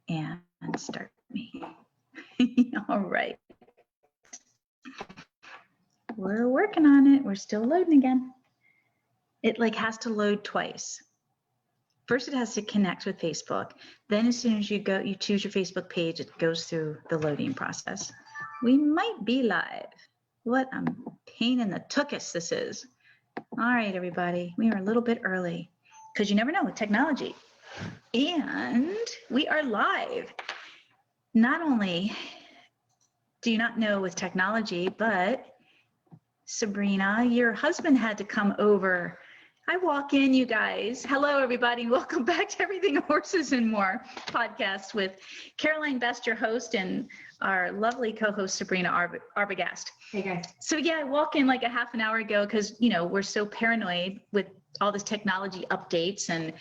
and start me. All right. We're working on it. We're still loading again. It like has to load twice. First, it has to connect with Facebook. Then as soon as you choose your Facebook page, it goes through the loading process. We might be live. What a pain in the tuchus this is. All right, everybody. We are a little bit early because you never know with technology. And we are live. Not only do you not know with technology, but Sabrina, your husband had to come over. I walk in, you guys. Hello, everybody. Welcome back to Everything Horses and More podcast with Caroline Best, your host, and our lovely co-host, Sabrina Arbogast. Hey, guys. So, yeah, I walk in like a half an hour ago because, you know, we're so paranoid with all this technology updates, and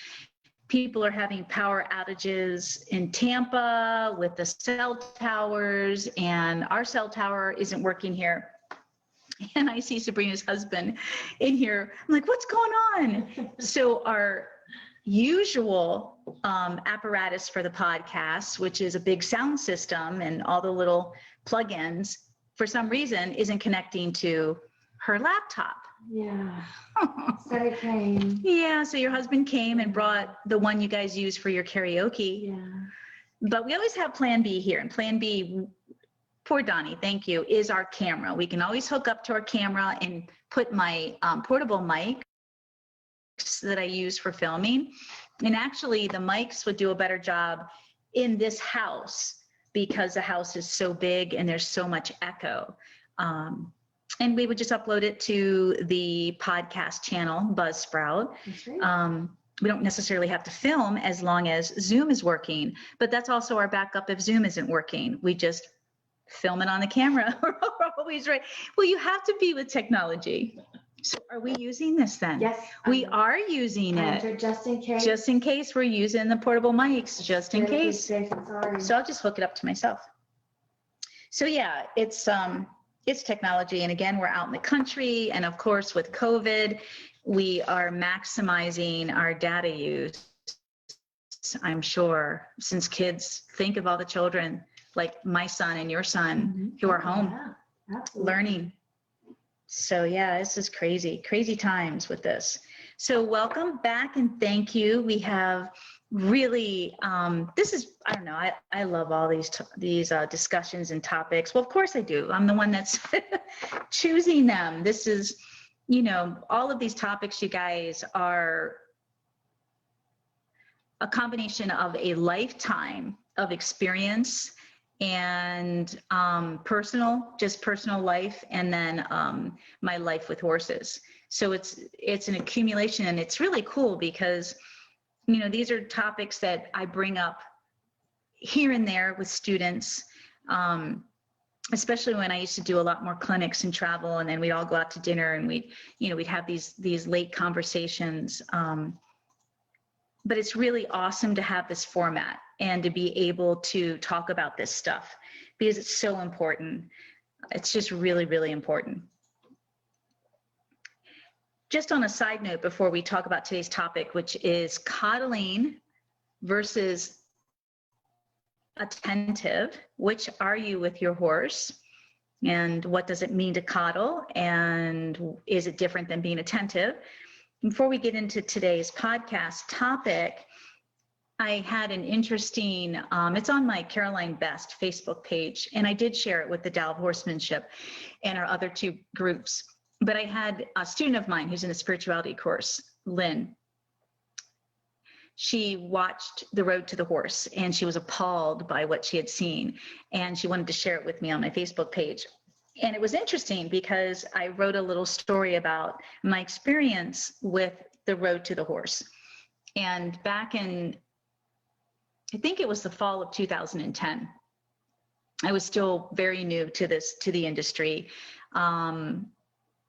people are having power outages in Tampa with the cell towers, and our cell tower isn't working here. And I see Sabrina's husband in here. I'm like, what's going on? So our usual apparatus for the podcast, which is a big sound system and all the little plugins, for some reason isn't connecting to her laptop. Yeah. So it came. Yeah, so your husband came and brought the one you guys use for your karaoke. Yeah. But we always have Plan B here, and Plan B, poor Donnie, thank you, is our camera. We can always hook up to our camera and put my portable mics that I use for filming. And actually, the mics would do a better job in this house because the house is so big and there's so much echo. And we would just upload it to the podcast channel, Buzzsprout. We don't necessarily have to film as long as Zoom is working, but that's also our backup if Zoom isn't working. We just film it on the camera. We're always right. Well, you have to be with technology. So are we using this then? Yes. We are using it. Just in case. Just in case we're using the portable mics, just in case. Safe and sorry. So I'll just hook it up to myself. So yeah, it's technology. And again, we're out in the country. And of course, with COVID, we are maximizing our data use. I'm sure, since kids, think of all the children like my son and your son who are home learning. So yeah, this is crazy times with this. So welcome back and thank you. We have really, this is, I don't know, I love all these discussions and topics. Well, of course I do. I'm the one that's choosing them. This is, you know, all of these topics, you guys, are a combination of a lifetime of experience and personal life, and then my life with horses. So it's an accumulation, and it's really cool because, you know, these are topics that I bring up here and there with students, especially when I used to do a lot more clinics and travel, and then we'd all go out to dinner and we'd have these late conversations. But it's really awesome to have this format and to be able to talk about this stuff because it's so important. It's just really, really important. Just on a side note, before we talk about today's topic, which is coddling versus attentive, which are you with your horse? And what does it mean to coddle? And is it different than being attentive? Before we get into today's podcast topic, I had an interesting, it's on my Caroline Best Facebook page, and I did share it with the Tao of Horsemanship and our other two groups. But I had a student of mine who's in a spirituality course, Lynn. She watched The Road to the Horse, and she was appalled by what she had seen, and she wanted to share it with me on my Facebook page. And it was interesting because I wrote a little story about my experience with The Road to the Horse. And back in, I think it was the fall of 2010, I was still very new to the industry.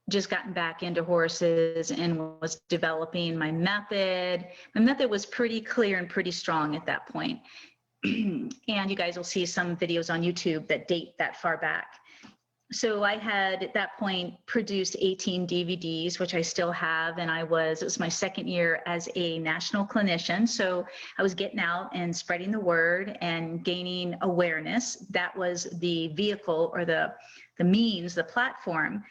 Just gotten back into horses and was developing my method. My method was pretty clear and pretty strong at that point. And you guys will see some videos on YouTube that date that far back. So I had at that point produced 18 DVDs, which I still have. And it was my second year as a national clinician. So I was getting out and spreading the word and gaining awareness. That was the vehicle or the means, the platform,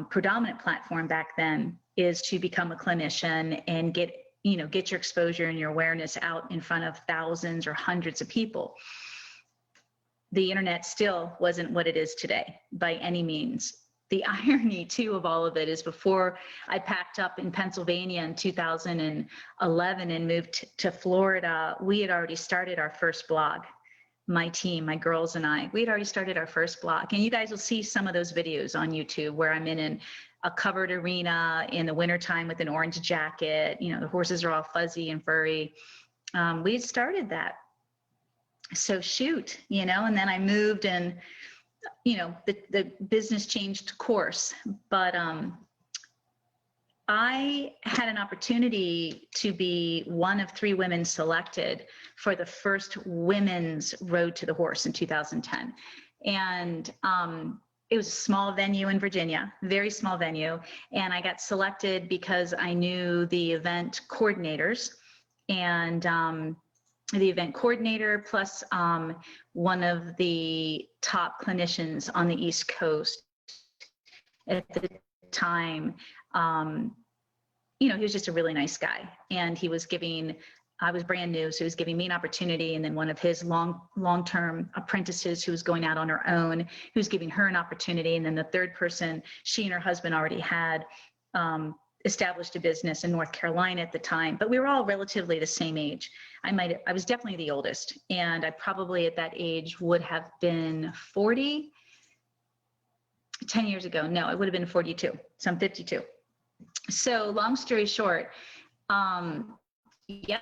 predominant platform back then is to become a clinician and get your exposure and your awareness out in front of thousands or hundreds of people. The internet still wasn't what it is today by any means. The irony too of all of it is before I packed up in Pennsylvania in 2011 and moved to Florida, we had already started our first blog. My team, my girls and I, we had already started our first blog. And you guys will see some of those videos on YouTube where I'm in a covered arena in the wintertime with an orange jacket. The horses are all fuzzy and furry. We had started that. So shoot, and then I moved and, the business changed course, but I had an opportunity to be one of 3 women selected for the first women's Road to the Horse in 2010. And it was a small venue in Virginia, very small venue. And I got selected because I knew the event coordinators and, the event coordinator plus one of the top clinicians on the East Coast at the time. He was just a really nice guy, and he was I was brand new, so he was giving me an opportunity, and then one of his long-term apprentices who was going out on her own, who was giving her an opportunity, and then the third person, she and her husband already had established a business in North Carolina at the time, but we were all relatively the same age. I was definitely the oldest, and I probably at that age would have been 40. 10 years ago, no, I would have been 42. So I'm 52. So long story short, yeah,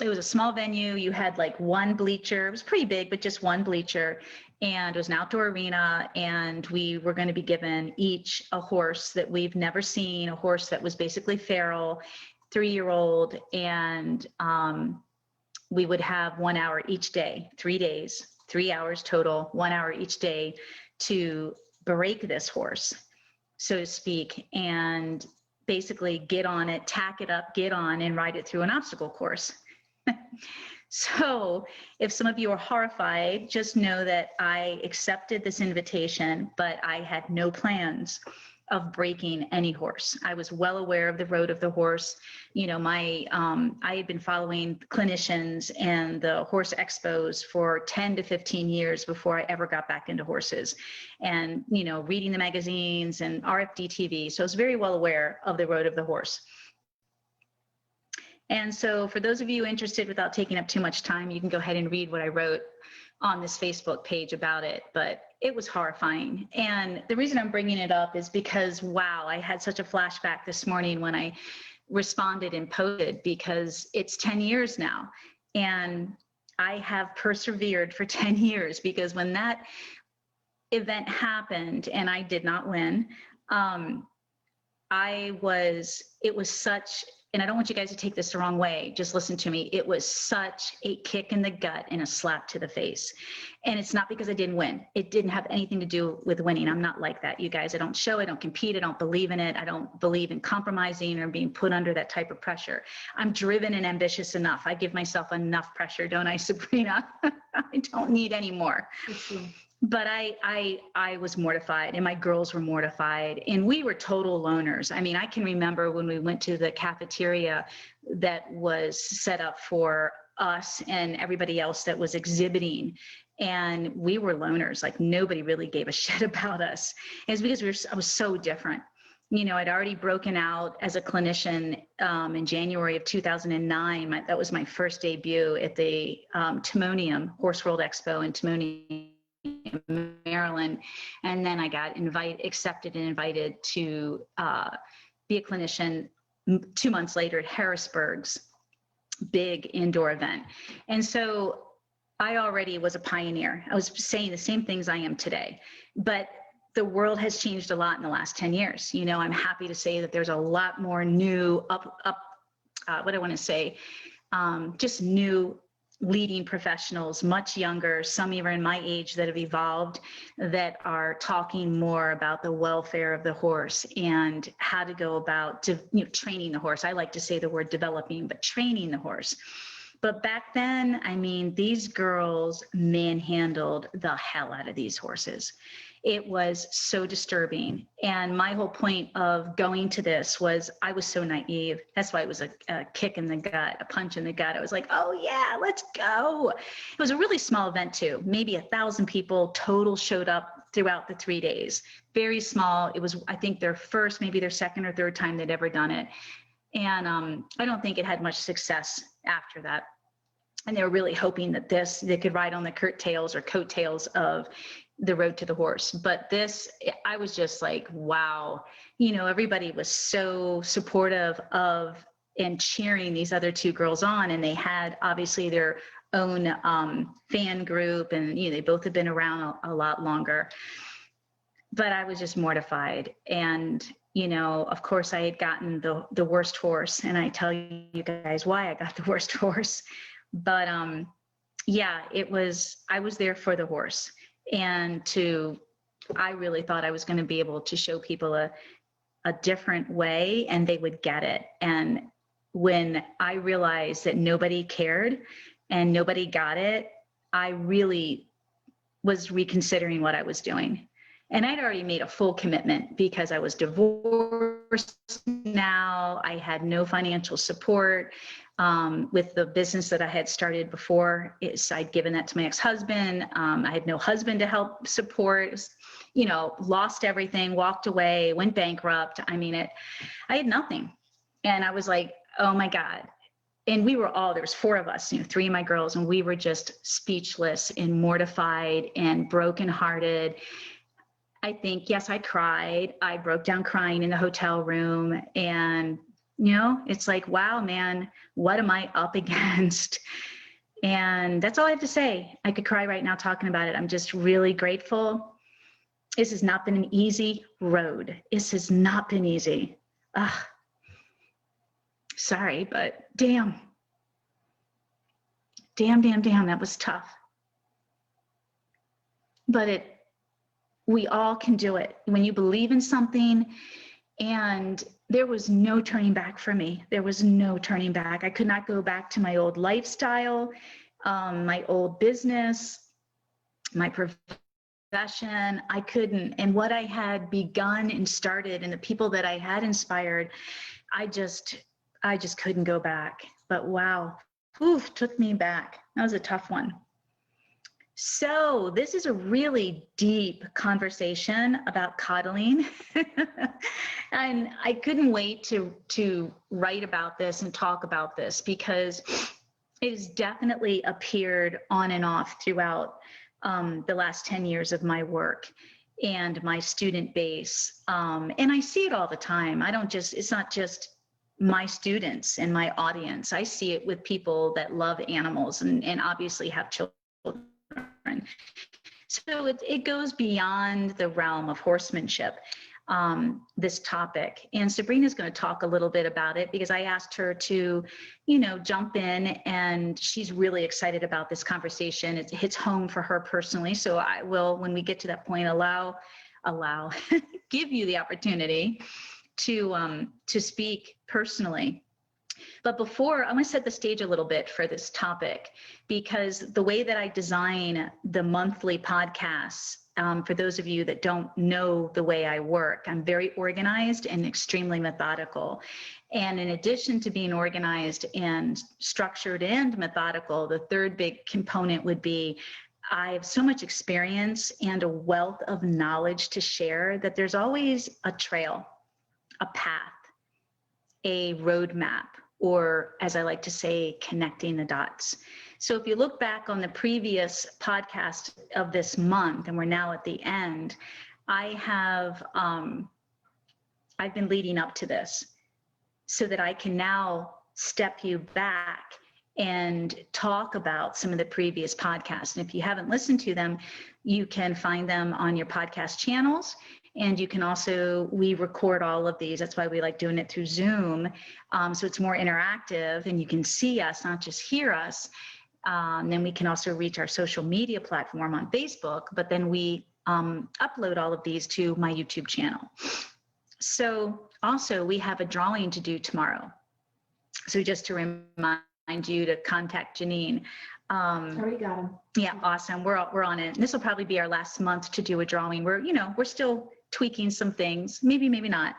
it was a small venue. You had like one bleacher. It was pretty big, but just one bleacher. And it was an outdoor arena. And we were going to be given each a horse that we've never seen, a horse that was basically feral, 3-year-old. And we would have 1 hour each day, 3 days, 3 hours total, 1 hour each day to break this horse, so to speak, and basically get on it, tack it up, get on and ride it through an obstacle course. So if some of you are horrified, just know that I accepted this invitation, but I had no plans of breaking any horse. I was well aware of the Road of the Horse. I had been following clinicians and the horse expos for 10 to 15 years before I ever got back into horses, and, reading the magazines and RFD TV. So I was very well aware of the Road of the Horse. And so for those of you interested, without taking up too much time, you can go ahead and read what I wrote on this Facebook page about it, but it was horrifying. And the reason I'm bringing it up is because, wow, I had such a flashback this morning when I responded and posted, because it's 10 years now. And I have persevered for 10 years, because when that event happened and I did not win, it was such, and I don't want you guys to take this the wrong way, just listen to me. It was such a kick in the gut and a slap to the face. And it's not because I didn't win. It didn't have anything to do with winning. I'm not like that, you guys. I don't show, I don't compete, I don't believe in it. I don't believe in compromising or being put under that type of pressure. I'm driven and ambitious enough. I give myself enough pressure, don't I, Sabrina? I don't need any more. But I was mortified, and my girls were mortified, and we were total loners. I mean, I can remember when we went to the cafeteria that was set up for us and everybody else that was exhibiting, and we were loners. Like, nobody really gave a shit about us. And it's because I was so different. I'd already broken out as a clinician in January of 2009. That was my first debut at the Timonium Horse World Expo in Timonium, Maryland. And then I got accepted and invited to be a clinician 2 months later at Harrisburg's big indoor event. And so I already was a pioneer. I was saying the same things I am today, but the world has changed a lot in the last 10 years. I'm happy to say that there's a lot more new just new leading professionals, much younger, some even my age, that have evolved, that are talking more about the welfare of the horse and how to go about training the horse. I like to say the word developing, but training the horse. But back then, I mean, these girls manhandled the hell out of these horses. It was so disturbing. And my whole point of going to this was I was so naive. That's why it was a kick in the gut, a punch in the gut. I was like, oh yeah, let's go. It was a really small event too. Maybe 1,000 people total showed up throughout the 3 days. Very small. It was, I think, their first, maybe their second or third time they'd ever done it. And I don't think it had much success after that. And they were really hoping that they could ride on the coattails of the Road to the Horse. But this, I was just like, wow, everybody was so supportive of and cheering these other two girls on. And they had obviously their own fan group, and they both have been around a lot longer. But I was just mortified. And of course, I had gotten the worst horse, and I tell you guys why I got the worst horse. But yeah, I was there for the horse, and I really thought I was going to be able to show people a different way, and they would get it. And when I realized that nobody cared and nobody got it, I really was reconsidering what I was doing. And I'd already made a full commitment because I was divorced now. I had no financial support with the business that I had started before. I'd given that to my ex-husband. I had no husband to help support. It was, lost everything, walked away, went bankrupt. I mean, I had nothing. And I was like, oh my God. And there was 4 of us, 3 of my girls, and we were just speechless and mortified and brokenhearted. I think, yes, I cried. I broke down crying in the hotel room. And, it's like, wow, man, what am I up against? And that's all I have to say. I could cry right now talking about it. I'm just really grateful. This has not been an easy road. This has not been easy. Sorry, but damn, that was tough. But we all can do it when you believe in something. And there was no turning back for me. There was no turning back. I could not go back to my old lifestyle, my old business, my profession. I couldn't. And what I had begun and started, and the people that I had inspired, I just couldn't go back. But wow, took me back. That was a tough one. So this is a really deep conversation about coddling. And I couldn't wait to write about this and talk about this, because it has definitely appeared on and off throughout the last 10 years of my work and my student base. And I see it all the time. It's not just my students and my audience. I see it with people that love animals and obviously have children. So it goes beyond the realm of horsemanship, this topic. And Sabrina's going to talk a little bit about it, because I asked her to, jump in, and she's really excited about this conversation. It hits home for her personally. So I will, when we get to that point, give you the opportunity to speak personally. But before, I want to set the stage a little bit for this topic, because the way that I design the monthly podcasts, for those of you that don't know the way I work, I'm very organized and extremely methodical. And in addition to being organized and structured and methodical, the third big component would be I have so much experience and a wealth of knowledge to share that there's always a trail, a path, a roadmap, or as I like to say, connecting the dots. So if you look back on the previous podcast of this month, and we're now at the end, I've been leading up to this so that I can now step you back and talk about some of the previous podcasts. And if you haven't listened to them, you can find them on your podcast channels. And you can also, we record all of these. That's why we like doing it through Zoom. So it's more interactive and you can see us, not just hear us. Then we can also reach our social media platform on Facebook, but then we upload all of these to my YouTube channel. So also we have a drawing to do tomorrow. So just to remind you to contact Janine. Already got him. Yeah, awesome. We're on it. And this will probably be our last month to do a drawing. We're still tweaking some things. Maybe not.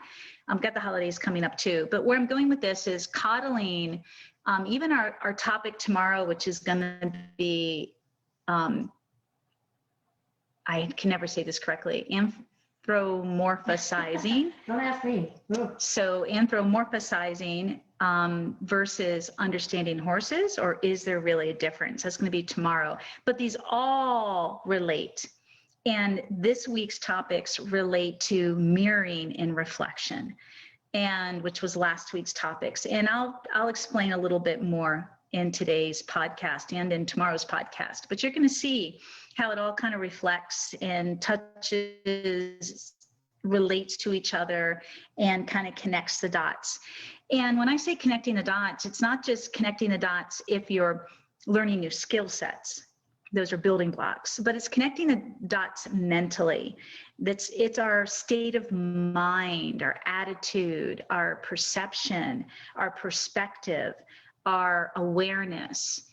Got the holidays coming up too. But where I'm going with this is coddling. Even our topic tomorrow, which is going to be, I can never say this correctly, anthropomorphizing. Don't ask me. Ugh. So anthropomorphizing versus understanding horses, or is there really a difference? That's going to be tomorrow. But these all relate. And this week's topics relate to mirroring and reflection, and which was last week's topics. And I'll explain a little bit more in today's podcast and in tomorrow's podcast. But you're going to see how it all kind of reflects and touches, relates to each other, and kind of connects the dots. And when I say connecting the dots, it's not just connecting the dots if you're learning new skill sets. Those are building blocks, but it's connecting the dots mentally. It's our state of mind, our attitude, our perception, our perspective, our awareness.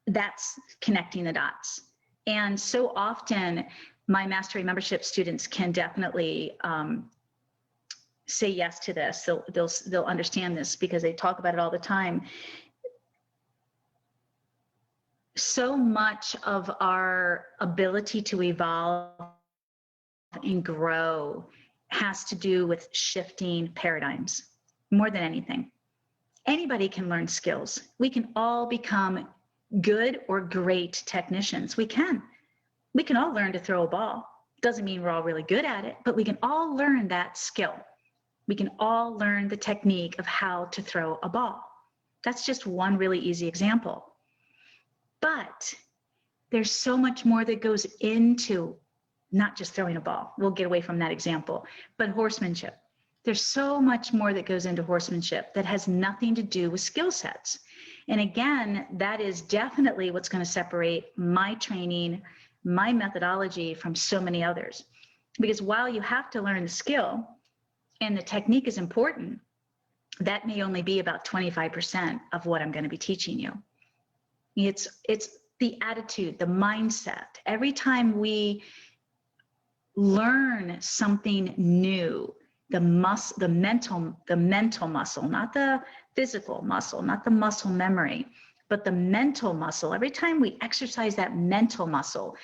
That's connecting the dots. And so often my mastery membership students can definitely say yes to this. They'll understand this because they talk about it all the time. So much of our ability to evolve and grow has to do with shifting paradigms more than anything. Anybody can learn skills. We can all become good or great technicians. We can all learn to throw a ball. Doesn't mean we're all really good at it, but we can all learn that skill. We can all learn the technique of how to throw a ball. That's just one really easy example. But there's so much more that goes into not just throwing a ball. We'll get away from that example, but horsemanship. There's so much more that goes into horsemanship that has nothing to do with skill sets. And again, that is definitely what's going to separate my training, my methodology from so many others. Because while you have to learn the skill and the technique is important, that may only be about 25% of what I'm going to be teaching you. It's the attitude, the mindset. Every time we learn something new, the mental muscle, not the physical muscle, not the muscle memory, but the mental muscle. Every time we exercise that mental muscle,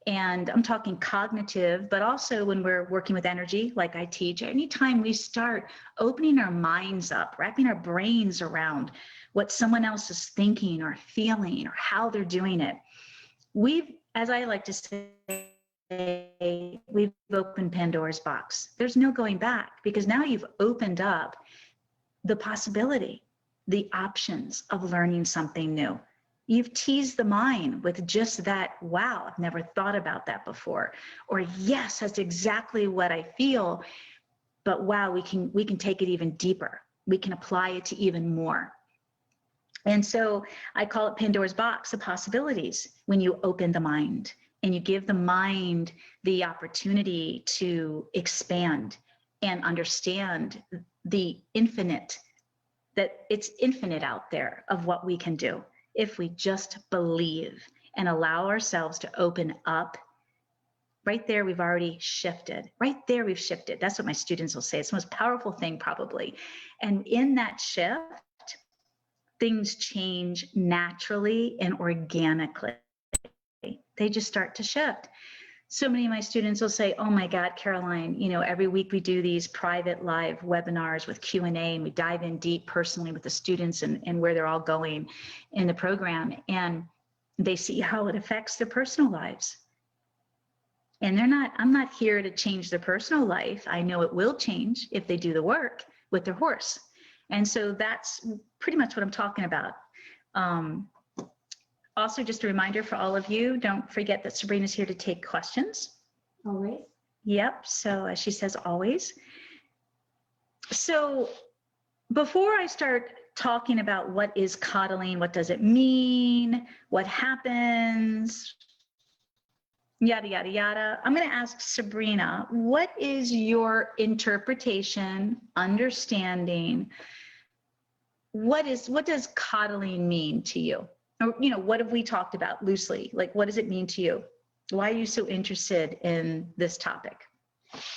and I'm talking cognitive, but also when we're working with energy, like I teach, anytime we start opening our minds up, wrapping our brains around what someone else is thinking or feeling or how they're doing it, as I like to say, we've opened Pandora's box. There's no going back, because now you've opened up the possibility, the options of learning something new. You've teased the mind with just that, wow, I've never thought about that before. Or yes, that's exactly what I feel, but wow, we can take it even deeper. We can apply it to even more. And so I call it Pandora's box of possibilities when you open the mind and you give the mind the opportunity to expand and understand the infinite, that it's infinite out there of what we can do if we just believe and allow ourselves to open up. Right there, we've already shifted. Right there, we've shifted. That's what my students will say. It's the most powerful thing probably. And in that shift, things change naturally and organically. They just start to shift. So many of my students will say, oh my God, Caroline, every week we do these private live webinars with Q&A, and we dive in deep personally with the students and where they're all going in the program. And they see how it affects their personal lives. And I'm not here to change their personal life. I know it will change if they do the work with their horse. And so that's pretty much what I'm talking about. Also, just a reminder for all of you, don't forget that Sabrina's here to take questions. Always. Yep, so as she says, always. So before I start talking about what is coddling, what does it mean, what happens, yada, yada, yada. I'm going to ask Sabrina, what is your interpretation, understanding? What does coddling mean to you? Or, what have we talked about loosely? Like, what does it mean to you? Why are you so interested in this topic?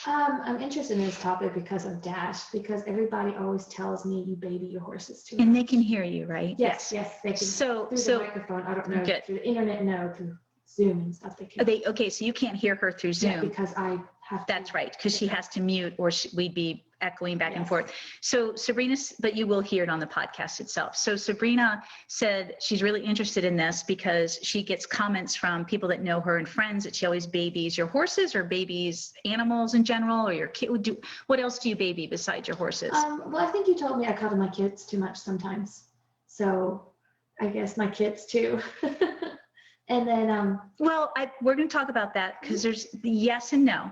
I'm interested in this topic because of Dash, because everybody always tells me you baby your horses too And much. they can hear you, right? Yes, they can. So, Through the microphone, I don't know. good. Through the internet, no. Through Zoom and stuff, they can. Okay, so you can't hear her through Zoom. Yeah, because I have to. That's right, because she has to mute or we'd be echoing back and Yes. forth. So Sabrina, but you will hear it on the podcast itself. So Sabrina said she's really interested in this because she gets comments from people that know her and friends that she always babies your horses or babies animals in general, or your kid. What else do you baby besides your horses? Well, I think you told me I coddle my kids too much sometimes. So I guess my kids too. And then, well, we're going to talk about that because there's yes and no.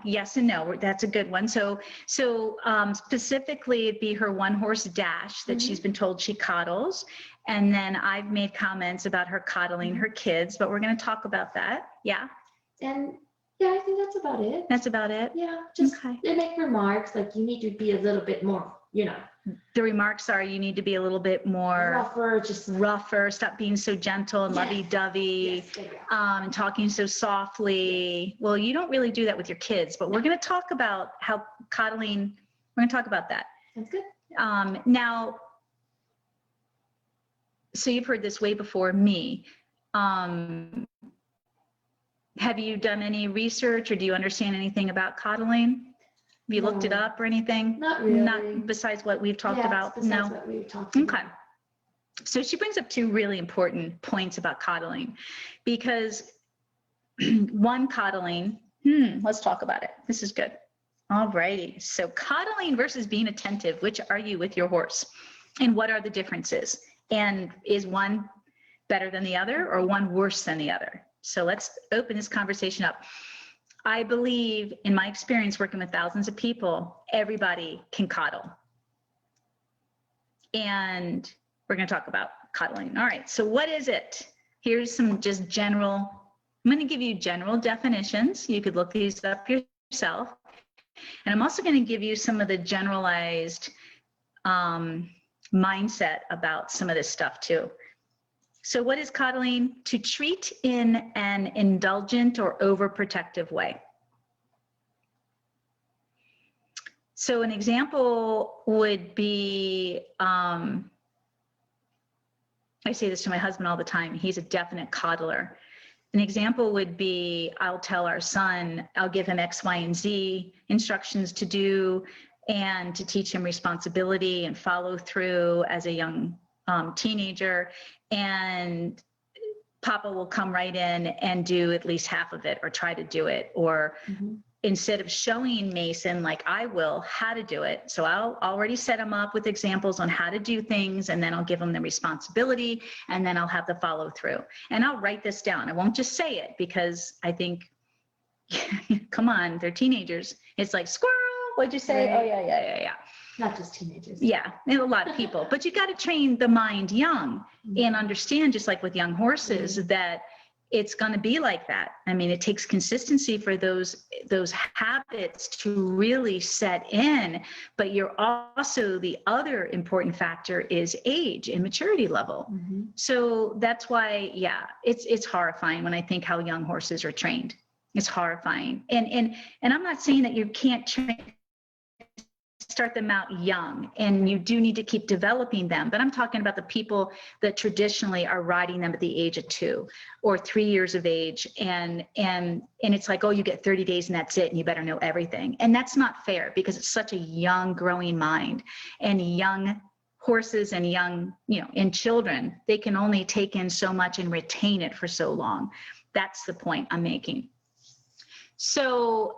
That's a good one. So specifically, it'd be her one horse Dash that she's been told she coddles. And then I've made comments about her coddling her kids, but we're going to talk about that. Yeah. and yeah, I think that's about it. That's about it. Yeah, just Okay. they make remarks like you need to be a little bit more, The remarks are you need to be a little bit more rougher, stop being so gentle and lovey-dovey, Yes, there you go. and talking so softly. Well, you don't really do that with your kids, but we're going to talk about how coddling, we're going to talk about that. That's good. Now, so you've heard this way before me. Have you done any research or do you understand anything about coddling? Have you looked it No. up or anything? Not really. Not besides what we've talked about? Besides No. what we've talked Okay. about. So she brings up two really important points about coddling because one, coddling, let's talk about it. This is good. All righty. So coddling versus being attentive, which are you with your horse? And what are the differences? And is one better than the other or one worse than the other? So let's open this conversation up. I believe in my experience working with thousands of people, everybody can coddle. And we're going to talk about coddling. All right. So what is it? Here's some just general, I'm going to give you general definitions. You could look these up yourself. And I'm also going to give you some of the generalized mindset about some of this stuff too. So what is coddling? To treat in an indulgent or overprotective way. So an example would be, I say this to my husband all the time, he's a definite coddler. An example would be, I'll tell our son, I'll give him X, Y, and Z instructions to do and to teach him responsibility and follow through as a young teenager. And Papa will come right in and do at least half of it or try to do it. Or instead of showing Mason, like I will, how to do it. So I'll already set him up with examples on how to do things, and then I'll give him the responsibility, and then I'll have the follow through. And I'll write this down. I won't just say it because I think, come on, they're teenagers. It's like, squirrel, what'd you say? Right. Oh, yeah. Not just teenagers. Yeah, and a lot of people, but you got to train the mind young and understand, just like with young horses, that it's going to be like that. I mean, it takes consistency for those habits to really set in, but you're also, the other important factor is age and maturity level. So that's why, yeah, it's horrifying when I think how young horses are trained. It's horrifying. And I'm not saying that you can't start them out young, and you do need to keep developing them, but I'm talking about the people that traditionally are riding them at the age of 2 or 3 years of age, and it's like, oh, you get 30 days and that's it, and you better know everything. And that's not fair, because it's such a young growing mind, and young horses and young, and children, they can only take in so much and retain it for so long. That's the point I'm making. So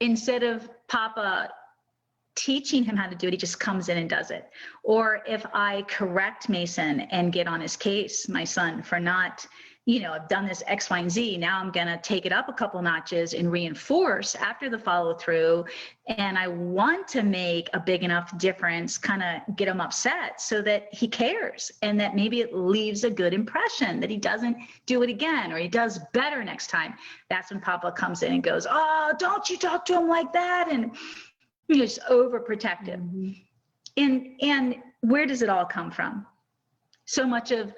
instead of Papa teaching him how to do it, he just comes in and does it. Or if I correct Mason and get on his case, my son, for not, I've done this X, Y, and Z. Now I'm going to take it up a couple notches and reinforce after the follow through. And I want to make a big enough difference, kind of get him upset so that he cares and that maybe it leaves a good impression that he doesn't do it again or he does better next time. That's when Papa comes in and goes, oh, don't you talk to him like that. And just overprotective. And where does it all come from? So much of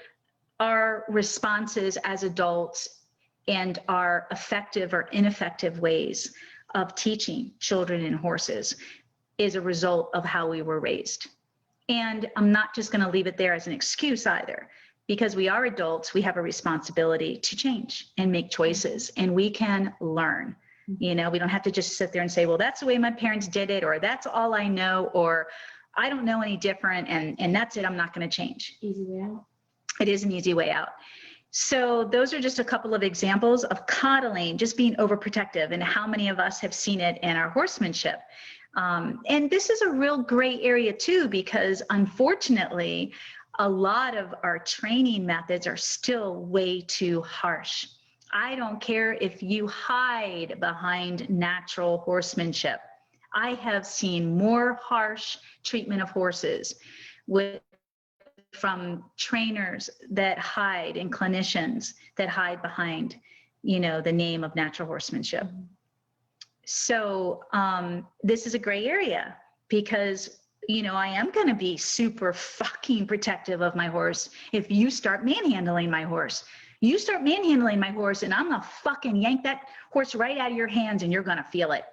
our responses as adults and our effective or ineffective ways of teaching children and horses is a result of how we were raised. And I'm not just going to leave it there as an excuse either, because we are adults, we have a responsibility to change and make choices, and we can learn. We don't have to just sit there and say, well, that's the way my parents did it, or that's all I know, or I don't know any different, and that's it, I'm not going to change. Easy way out. It is an easy way out. So those are just a couple of examples of coddling, just being overprotective, and how many of us have seen it in our horsemanship. And this is a real gray area too, because unfortunately, a lot of our training methods are still way too harsh. I don't care if you hide behind natural horsemanship. I have seen more harsh treatment of horses from trainers that hide and clinicians that hide behind, the name of natural horsemanship. So this is a gray area because, I am going to be super fucking protective of my horse. If you start manhandling my horse, and I'm going to fucking yank that horse right out of your hands and you're going to feel it.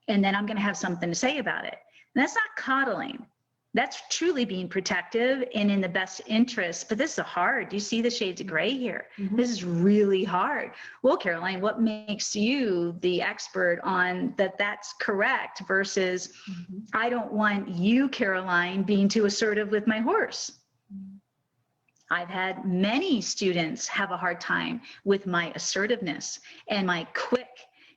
And then I'm going to have something to say about it. And that's not coddling. That's truly being protective and in the best interest. But this is hard. Do you see the shades of gray here? This is really hard. Well, Caroline, what makes you the expert on that's correct versus I don't want you, Caroline, being too assertive with my horse? I've had many students have a hard time with my assertiveness and my quick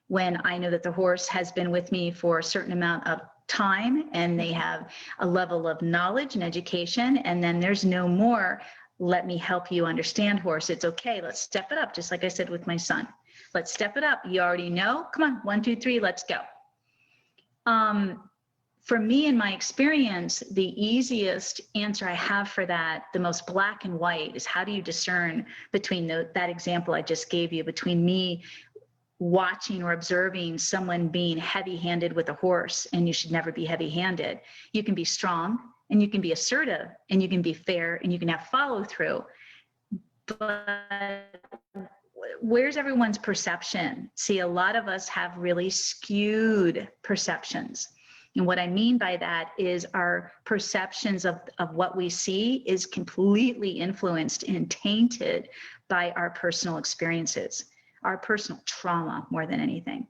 when I know that the horse has been with me for a certain amount of time and they have a level of knowledge and education, and then there's no more, let me help you understand horse. It's okay, let's step it up, just like I said with my son. Let's step it up. You already know, come on, 1, 2, 3, let's go. For me, in my experience, the easiest answer I have for that, the most black and white, is how do you discern between that example I just gave you, between me watching or observing someone being heavy-handed with a horse, and you should never be heavy-handed. You can be strong and you can be assertive and you can be fair and you can have follow-through. But where's everyone's perception? See, a lot of us have really skewed perceptions. And what I mean by that is our perceptions of what we see is completely influenced and tainted by our personal experiences, our personal trauma more than anything.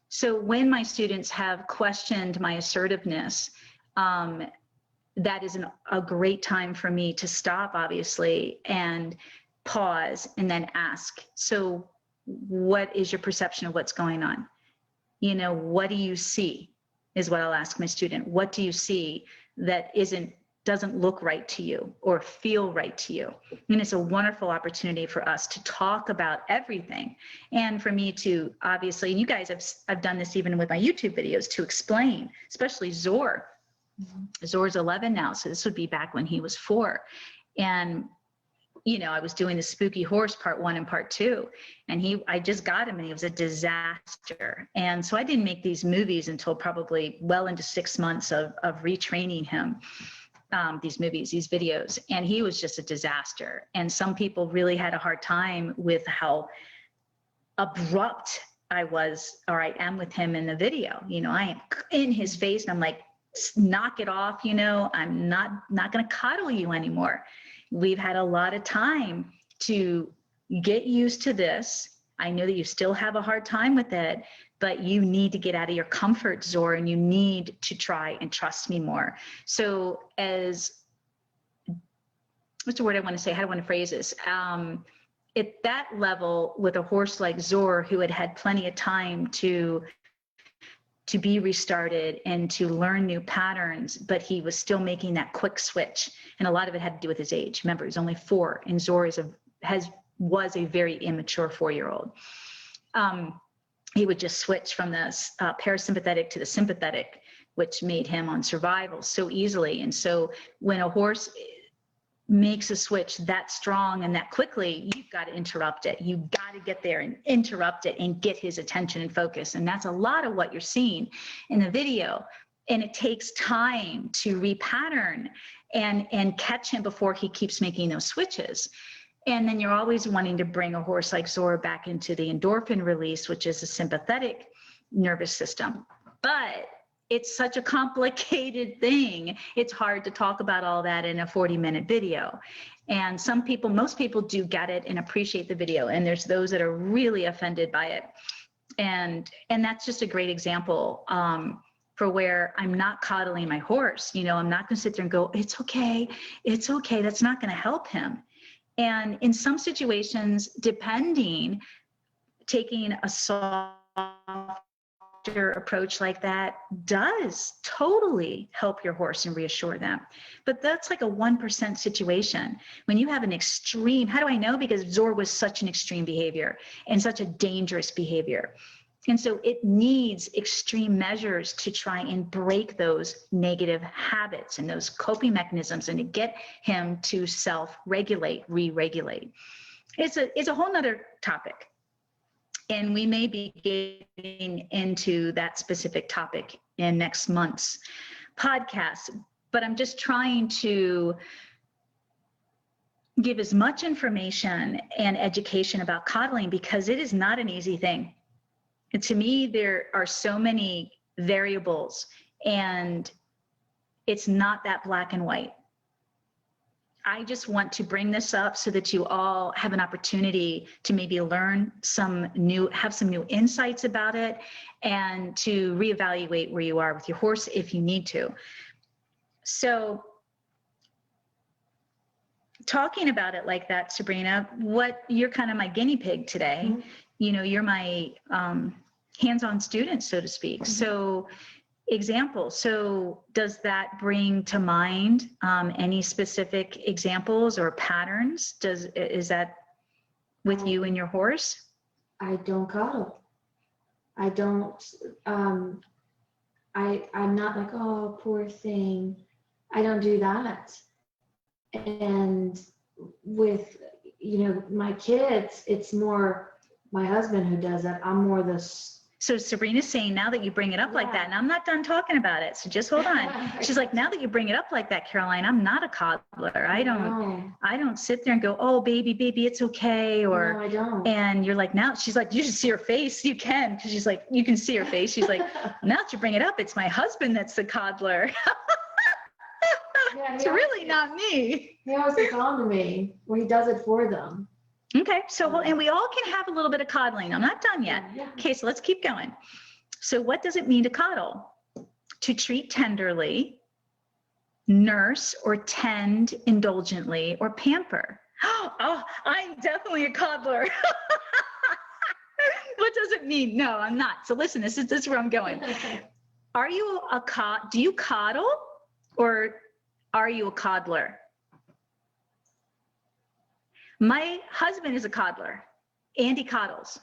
So when my students have questioned my assertiveness, that is a great time for me to stop, obviously, and pause and then ask, so what is your perception of what's going on? What do you see is what I'll ask my student. What do you see that doesn't look right to you or feel right to you? And it's a wonderful opportunity for us to talk about everything. And for me to obviously, and you guys I've done this even with my YouTube videos, to explain, especially Zor. Zor's 11 now, so this would be back when he was 4. And I was doing the spooky horse part 1 and part 2, and I just got him and he was a disaster. And so I didn't make these movies until probably well into 6 months of retraining him. These videos, and he was just a disaster. And some people really had a hard time with how abrupt I was, or I am, with him in the video. I am in his face and I'm like, knock it off, I'm not going to coddle you anymore. We've had a lot of time to get used to this. I know that you still have a hard time with it, but you need to get out of your comfort zone and you need to try and trust me more. So what's the word I want to say? How do I want to phrase this? At that level, with a horse like Zor, who had had plenty of time to be restarted and to learn new patterns, but he was still making that quick switch. And a lot of it had to do with his age. Remember, he's only 4, and Zor has was a very immature 4-year-old. He would just switch from the parasympathetic to the sympathetic, which made him on survival so easily. And so when a horse makes a switch that strong and that quickly, you've got to interrupt it. You've got to get there and interrupt it and get his attention and focus. And that's a lot of what you're seeing in the video. And it takes time to repattern and catch him before he keeps making those switches. And then you're always wanting to bring a horse like Zora back into the endorphin release, which is a sympathetic nervous system. But it's such a complicated thing. It's hard to talk about all that in a 40-minute video. And most people do get it and appreciate the video. And there's those that are really offended by it. And that's just a great example for where I'm not coddling my horse. You know, I'm not going to sit there and go, it's okay. It's okay. That's not going to help him. And in some situations, taking a soft approach like that does totally help your horse and reassure them. But that's like a 1% situation. When you have an extreme, how do I know? Because Zora was such an extreme behavior and such a dangerous behavior. And so it needs extreme measures to try and break those negative habits and those coping mechanisms and to get him to self-regulate, re-regulate. It's a whole nother topic. And we may be getting into that specific topic in next month's podcast, but I'm just trying to give as much information and education about coddling because it is not an easy thing. And to me, there are so many variables and it's not that black and white. I just want to bring this up so that you all have an opportunity to maybe learn have some new insights about it and to reevaluate where you are with your horse if you need to. So talking about it like that, Sabrina, you're kind of my guinea pig today. Mm-hmm. You know, you're my hands-on student, so to speak. Mm-hmm. So example. So does that bring to mind any specific examples or patterns? Is that with you and your horse? I don't coddle. I don't, I'm not like, oh, poor thing. I don't do that. And with, my kids, it's more my husband who does that. I'm more So Sabrina's saying now that you bring it up like that, and I'm not done talking about it, so just hold on. She's like, now that you bring it up like that, Caroline, I'm not a coddler. I don't sit there and go, oh, baby, it's okay. Or, no, I don't. And you're like, now, she's like, you should see her face. You can, because she's like, you can see her face. She's like, now that you bring it up, it's my husband that's the coddler. It's really not me. He always gets on to me when he does it for them. Okay, so, and we all can have a little bit of coddling. I'm not done yet. Yeah. Okay, so let's keep going. So what does it mean to coddle? To treat tenderly, nurse or tend indulgently, or pamper. Oh, I'm definitely a coddler. What does it mean? No, I'm not. So listen, this is where I'm going. Are you do you coddle or are you a coddler? My husband is a coddler. Andy coddles.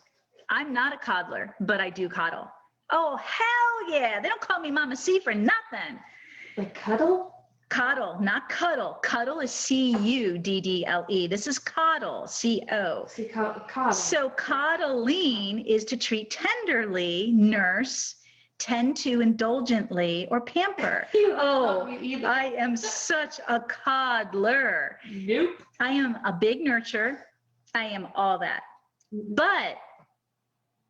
I'm not a coddler, but I do coddle. Oh, hell yeah. They don't call me Mama C for nothing. Like cuddle? Coddle, not cuddle. Cuddle is C-U-D-D-L-E. This is coddle, C-O. Coddle. So coddling is to treat tenderly, nurse, tend to indulgently, or pamper. I am such a coddler. Nope. I am a big nurturer. I am all that. But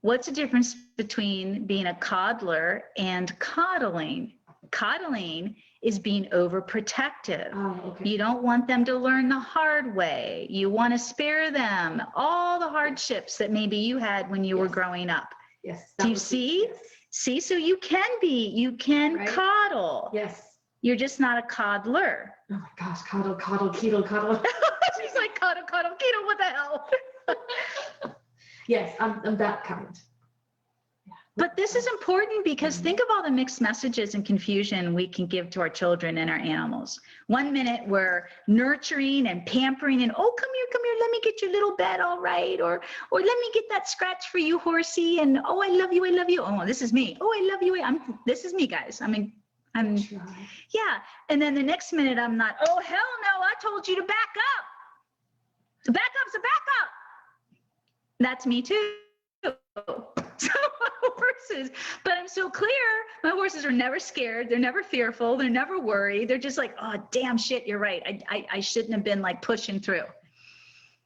what's the difference between being a coddler and coddling? Coddling is being overprotective. Oh, okay. You don't want them to learn the hard way. You want to spare them all the hardships that maybe you had when you were growing up. Yes. Do you see? Yes. See, so you can right? Coddle. Yes. You're just not a coddler. Oh my gosh, coddle, keto. She's like, coddle, keto, what the hell? Yes, I'm that kind. But this is important because think of all the mixed messages and confusion we can give to our children and our animals. 1 minute we're nurturing and pampering and, oh, come here, let me get your little bed, all right, or let me get that scratch for you, horsey, and oh, I love you. Oh, this is me. Oh, I love you. This is me, guys. I'm yeah. And then the next minute I'm not. Oh, hell no! I told you to back up. The back up's a backup. That's me too. So horses, but I'm so clear. My horses are never scared. They're never fearful. They're never worried. They're just like, oh, damn shit, you're right. I shouldn't have been like pushing through.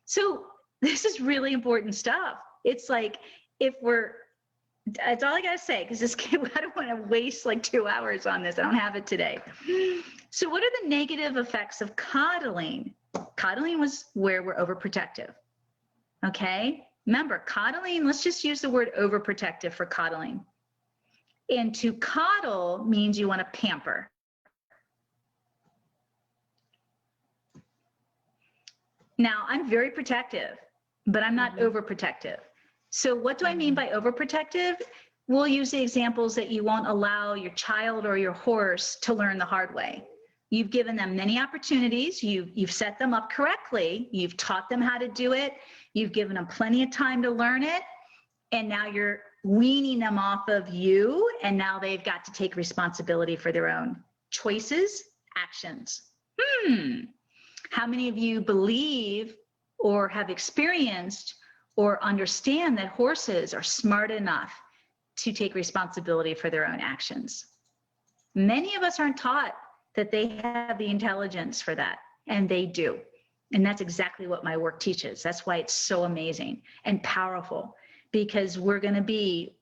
So this is really important stuff. It's like, that's all I got to say, because I don't want to waste like 2 hours on this. I don't have it today. So what are the negative effects of coddling? Coddling was where we're overprotective. Okay. Remember, coddling, let's just use the word overprotective for coddling. And to coddle means you want to pamper. Now, I'm very protective, but I'm not overprotective. So what do I mean by overprotective? We'll use the examples that you won't allow your child or your horse to learn the hard way. You've given them many opportunities. You've set them up correctly. You've taught them how to do it. You've given them plenty of time to learn it. And now you're weaning them off of you. And now they've got to take responsibility for their own choices, actions. How many of you believe or have experienced or understand that horses are smart enough to take responsibility for their own actions? Many of us aren't taught that they have the intelligence for that, and they do. And that's exactly what my work teaches. That's why it's so amazing and powerful, because we're going to be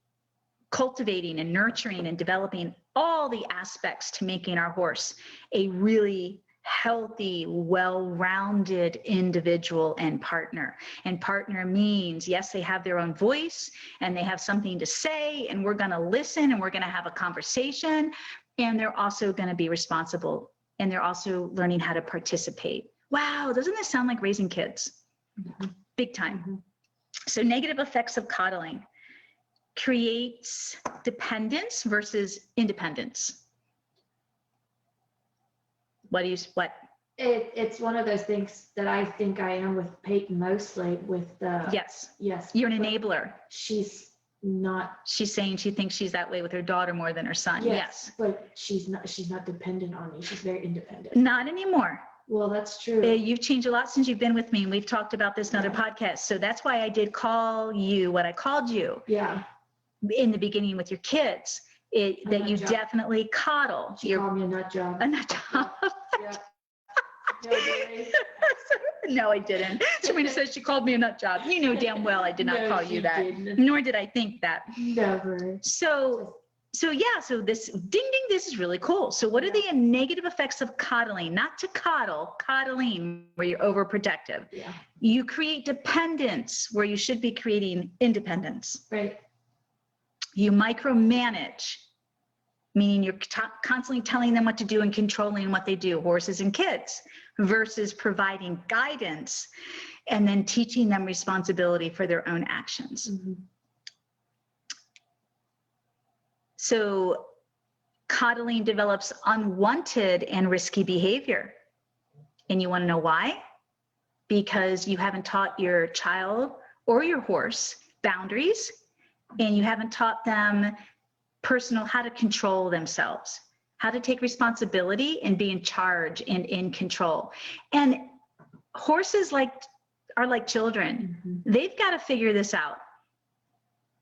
cultivating and nurturing and developing all the aspects to making our horse a really healthy, well-rounded individual and partner. And partner means, yes, they have their own voice and they have something to say, and we're going to listen and we're going to have a conversation, and they're also going to be responsible, and they're also learning how to participate. Wow, doesn't this sound like raising kids? Big time. So negative effects of coddling creates dependence versus independence. It's one of those things that I think I am with Peyton mostly with the yes yes you're an enabler. She's saying she thinks she's that way with her daughter more than her son. Yes, but she's not dependent on me. She's very independent. Not anymore. Well, that's true. You've changed a lot since you've been with me, and we've talked about this in other podcasts. So that's why I did call you what I called you. Yeah. In the beginning with your kids, that you definitely coddle. She called me a nut job. A nut job. Yeah. No, really? No, I didn't. Serena says she called me a nut job. You know damn well I did not call you that. Didn't. Nor did I think that. Never. So this ding ding, this is really cool. So what are the negative effects of coddling? Not to coddle, coddling, where you're overprotective. Yeah. You create dependence where you should be creating independence. Right. You micromanage, meaning you're constantly telling them what to do and controlling what they do, horses and kids, versus providing guidance and then teaching them responsibility for their own actions. So coddling develops unwanted and risky behavior. And you want to know why? Because you haven't taught your child or your horse boundaries, and you haven't taught them how to control themselves, how to take responsibility and be in charge and in control. And horses are like children. They've got to figure this out.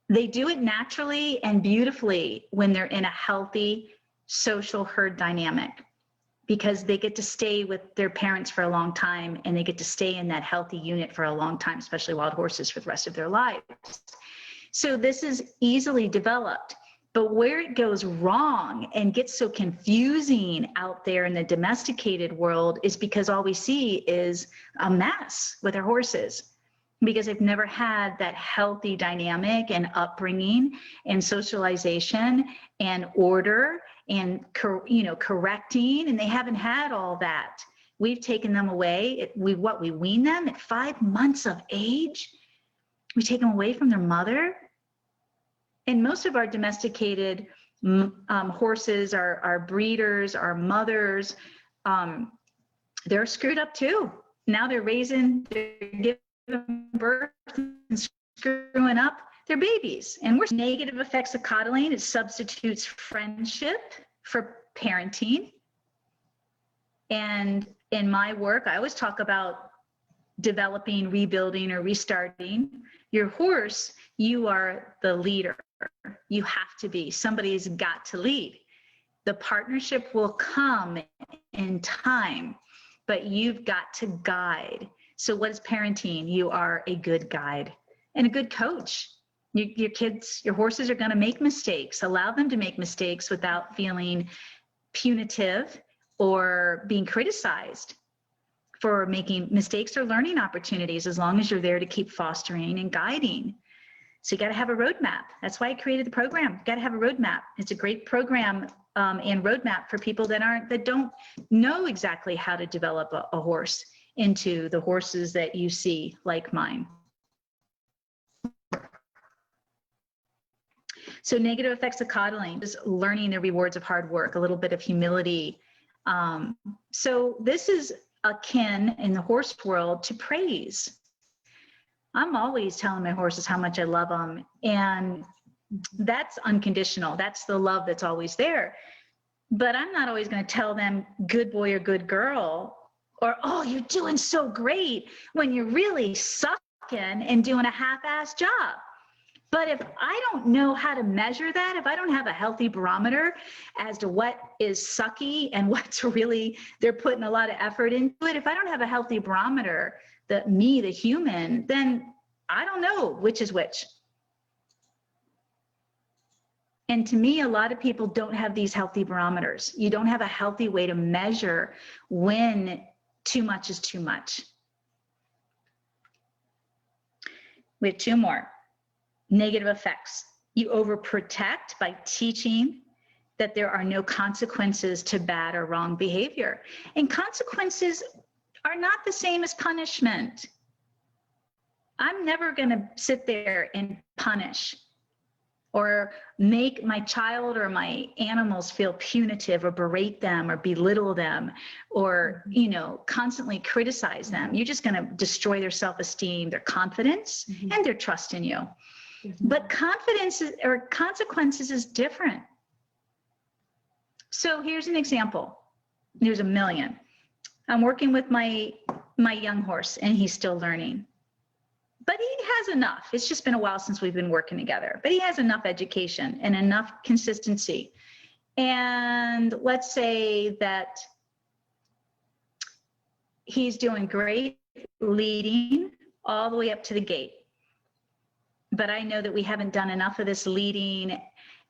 They do it naturally and beautifully when they're in a healthy social herd dynamic, because they get to stay with their parents for a long time, and they get to stay in that healthy unit for a long time, especially wild horses, for the rest of their lives. So this is easily developed. But where it goes wrong and gets so confusing out there in the domesticated world is because all we see is a mess with our horses, because they've never had that healthy dynamic and upbringing and socialization and order and correcting, and they haven't had all that. We've taken them away. We wean them at 5 months of age. We take them away from their mother. And most of our domesticated horses, our breeders, our mothers, they're screwed up too. Now they're giving birth and screwing up their babies. And we're negative effects of coddling. It substitutes friendship for parenting. And in my work, I always talk about developing, rebuilding, or restarting. Your horse, you are the leader. You have to be. Somebody's got to lead. The partnership will come in time, but you've got to guide. So what is parenting? You are a good guide and a good coach. Your kids, your horses are going to make mistakes. Allow them to make mistakes without feeling punitive or being criticized for making mistakes or learning opportunities, as long as you're there to keep fostering and guiding. So you got to have a roadmap. That's why I created the program. You got to have a roadmap. It's a great program and roadmap for people that don't know exactly how to develop a horse into the horses that you see, like mine. So negative effects of coddling is learning the rewards of hard work, a little bit of humility. So this is akin in the horse world to praise. I'm always telling my horses how much I love them, and that's unconditional. That's the love that's always there. But I'm not always going to tell them good boy or good girl, or, oh, you're doing so great, when you're really sucking and doing a half-assed job. But if I don't know how to measure that, if I don't have a healthy barometer as to what is sucky and what's really, they're putting a lot of effort into it, if I don't have a healthy barometer, the human, then I don't know which is which. And to me, a lot of people don't have these healthy barometers. You don't have a healthy way to measure when too much is too much. We have two more. Negative effects. You overprotect by teaching that there are no consequences to bad or wrong behavior. And consequences are not the same as punishment. I'm never going to sit there and punish or make my child or my animals feel punitive or berate them or belittle them or, constantly criticize them. You're just going to destroy their self-esteem, their confidence, and their trust in you. But confidence or consequences is different. So here's an example. There's a million. I'm working with my young horse, and he's still learning. But he has enough. It's just been a while since we've been working together. But he has enough education and enough consistency. And let's say that he's doing great leading all the way up to the gate. But I know that we haven't done enough of this leading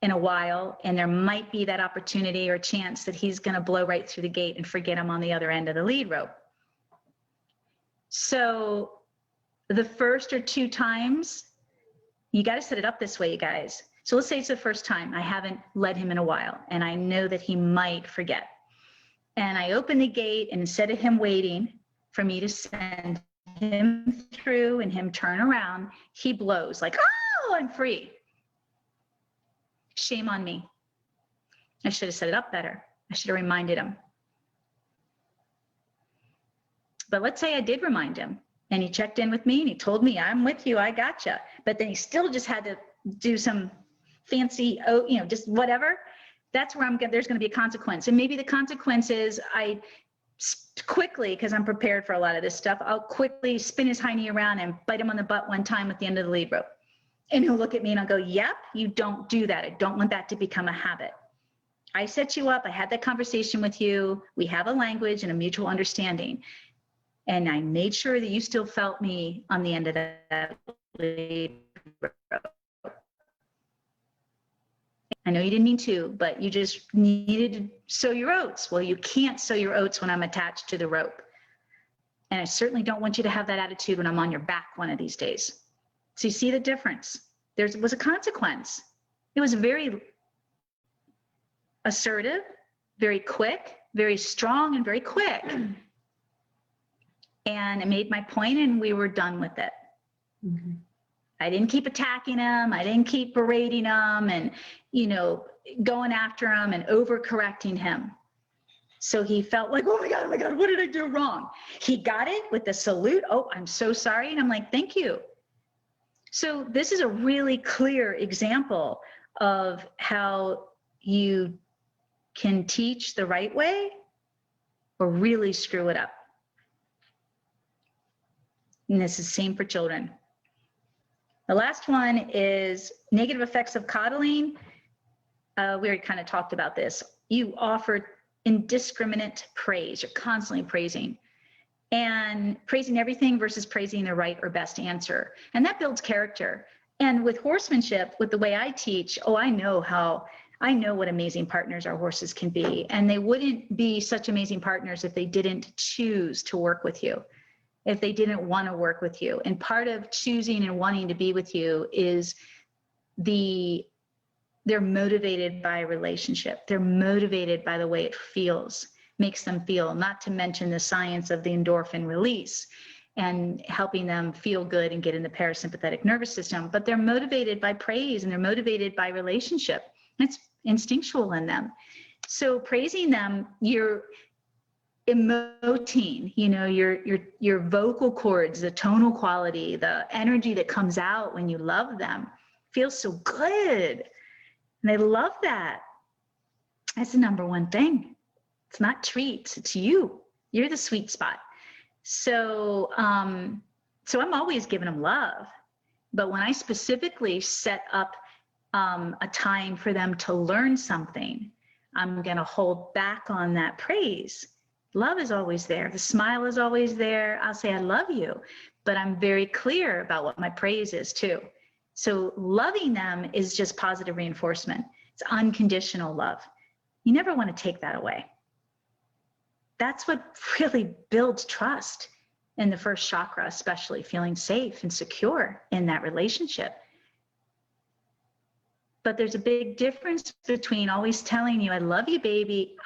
in a while, and there might be that opportunity or chance that he's going to blow right through the gate and forget I'm on the other end of the lead rope. So the first or two times, you got to set it up this way, you guys. So let's say it's the first time. I haven't led him in a while, and I know that he might forget. And I open the gate, and instead of him waiting for me to send him through and him turn around, he blows like, oh, I'm free. Shame on me. I should have set it up better. I should have reminded him. But let's say I did remind him, and he checked in with me and he told me, I'm with you, I gotcha. But then he still just had to do some fancy, just whatever. That's where there's going to be a consequence. And maybe the consequence is I quickly, because I'm prepared for a lot of this stuff, I'll quickly spin his hind knee around and bite him on the butt one time at the end of the lead rope. And he'll look at me and I'll go, yep, you don't do that. I don't want that to become a habit. I set you up. I had that conversation with you. We have a language and a mutual understanding. And I made sure that you still felt me on the end of that lead rope. I know you didn't mean to, but you just needed to sow your oats. Well, you can't sow your oats when I'm attached to the rope. And I certainly don't want you to have that attitude when I'm on your back one of these days. So you see the difference. There was a consequence. It was very assertive, very quick, very strong, and very quick. And I made my point, and we were done with it. I didn't keep attacking him. I didn't keep berating him and, going after him and overcorrecting him. So he felt like, oh my God, what did I do wrong? He got it with the salute. Oh, I'm so sorry. And I'm like, thank you. So this is a really clear example of how you can teach the right way or really screw it up. And this is the same for children. The last one is negative effects of coddling. We already kind of talked about this. You offer indiscriminate praise. You're constantly praising. And praising everything versus praising the right or best answer. And that builds character. And with horsemanship, with the way I teach, I know what amazing partners our horses can be. And they wouldn't be such amazing partners if they didn't choose to work with you, if they didn't want to work with you. And part of choosing and wanting to be with you is they're motivated by a relationship. They're motivated by the way it makes them feel, not to mention the science of the endorphin release and helping them feel good and get in the parasympathetic nervous system. But they're motivated by praise and they're motivated by relationship. It's instinctual in them. So praising them, you're emoting, your vocal cords, the tonal quality, the energy that comes out when you love them feels so good. And they love that. That's the number one thing. It's not treats, it's you. You're the sweet spot. So I'm always giving them love. But when I specifically set up a time for them to learn something, I'm going to hold back on that praise. Love is always there. The smile is always there. I'll say, I love you, but I'm very clear about what my praise is too. So loving them is just positive reinforcement. It's unconditional love. You never want to take that away. That's what really builds trust in the first chakra, especially feeling safe and secure in that relationship. But there's a big difference between always telling you, I love you, baby.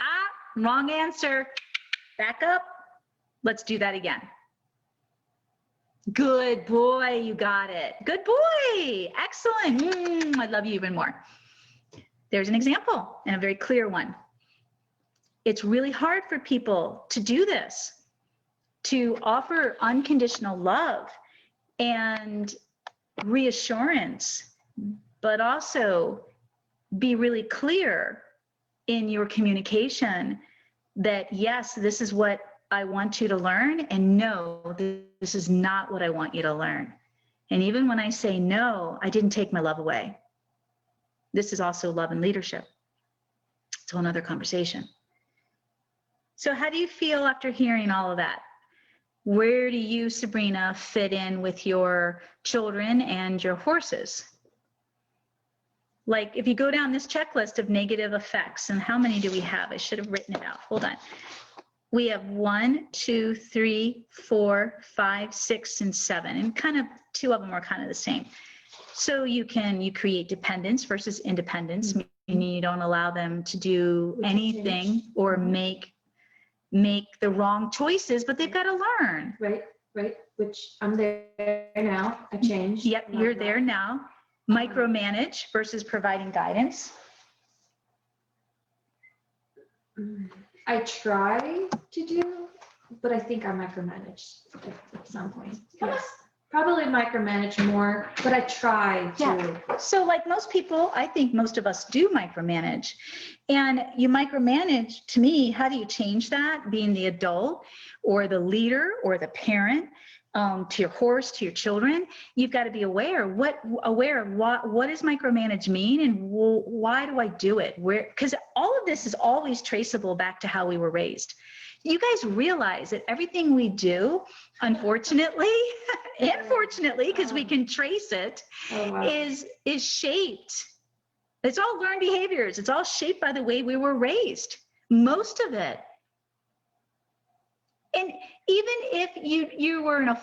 Wrong answer. Back up. Let's do that again. Good boy, you got it. Good boy. Excellent. I love you even more. There's an example and a very clear one. It's really hard for people to do this, to offer unconditional love and reassurance, but also be really clear in your communication that, yes, this is what I want you to learn, and no, this is not what I want you to learn. And even when I say no, I didn't take my love away. This is also love and leadership. It's a whole nother conversation. So how do you feel after hearing all of that? Where do you, Sabrina, fit in with your children and your horses? Like if you go down this checklist of negative effects, and how many do we have? I should have written it out. Hold on. We have 1, 2, 3, 4, 5, 6, and 7, and kind of 2 of them are kind of the same. So you create dependence versus independence, meaning you don't allow them to do anything or make the wrong choices, but they've got to learn. Right. Which I'm there now. I changed. Yep, you're there now. Micromanage versus providing guidance. I try to do, but I think I micromanage at some point. Yes. Probably micromanage more, but I try to. Yeah. So like most people, I think most of us do micromanage. And you micromanage, to me, how do you change that? Being the adult or the leader or the parent to your horse, to your children, you've got to be aware of what does micromanage mean and why do I do it? Because all of this is always traceable back to how we were raised. You guys realize that everything we do, unfortunately, and fortunately, because we can trace it, is shaped. It's all learned behaviors. It's all shaped by the way we were raised. Most of it. And even if you were in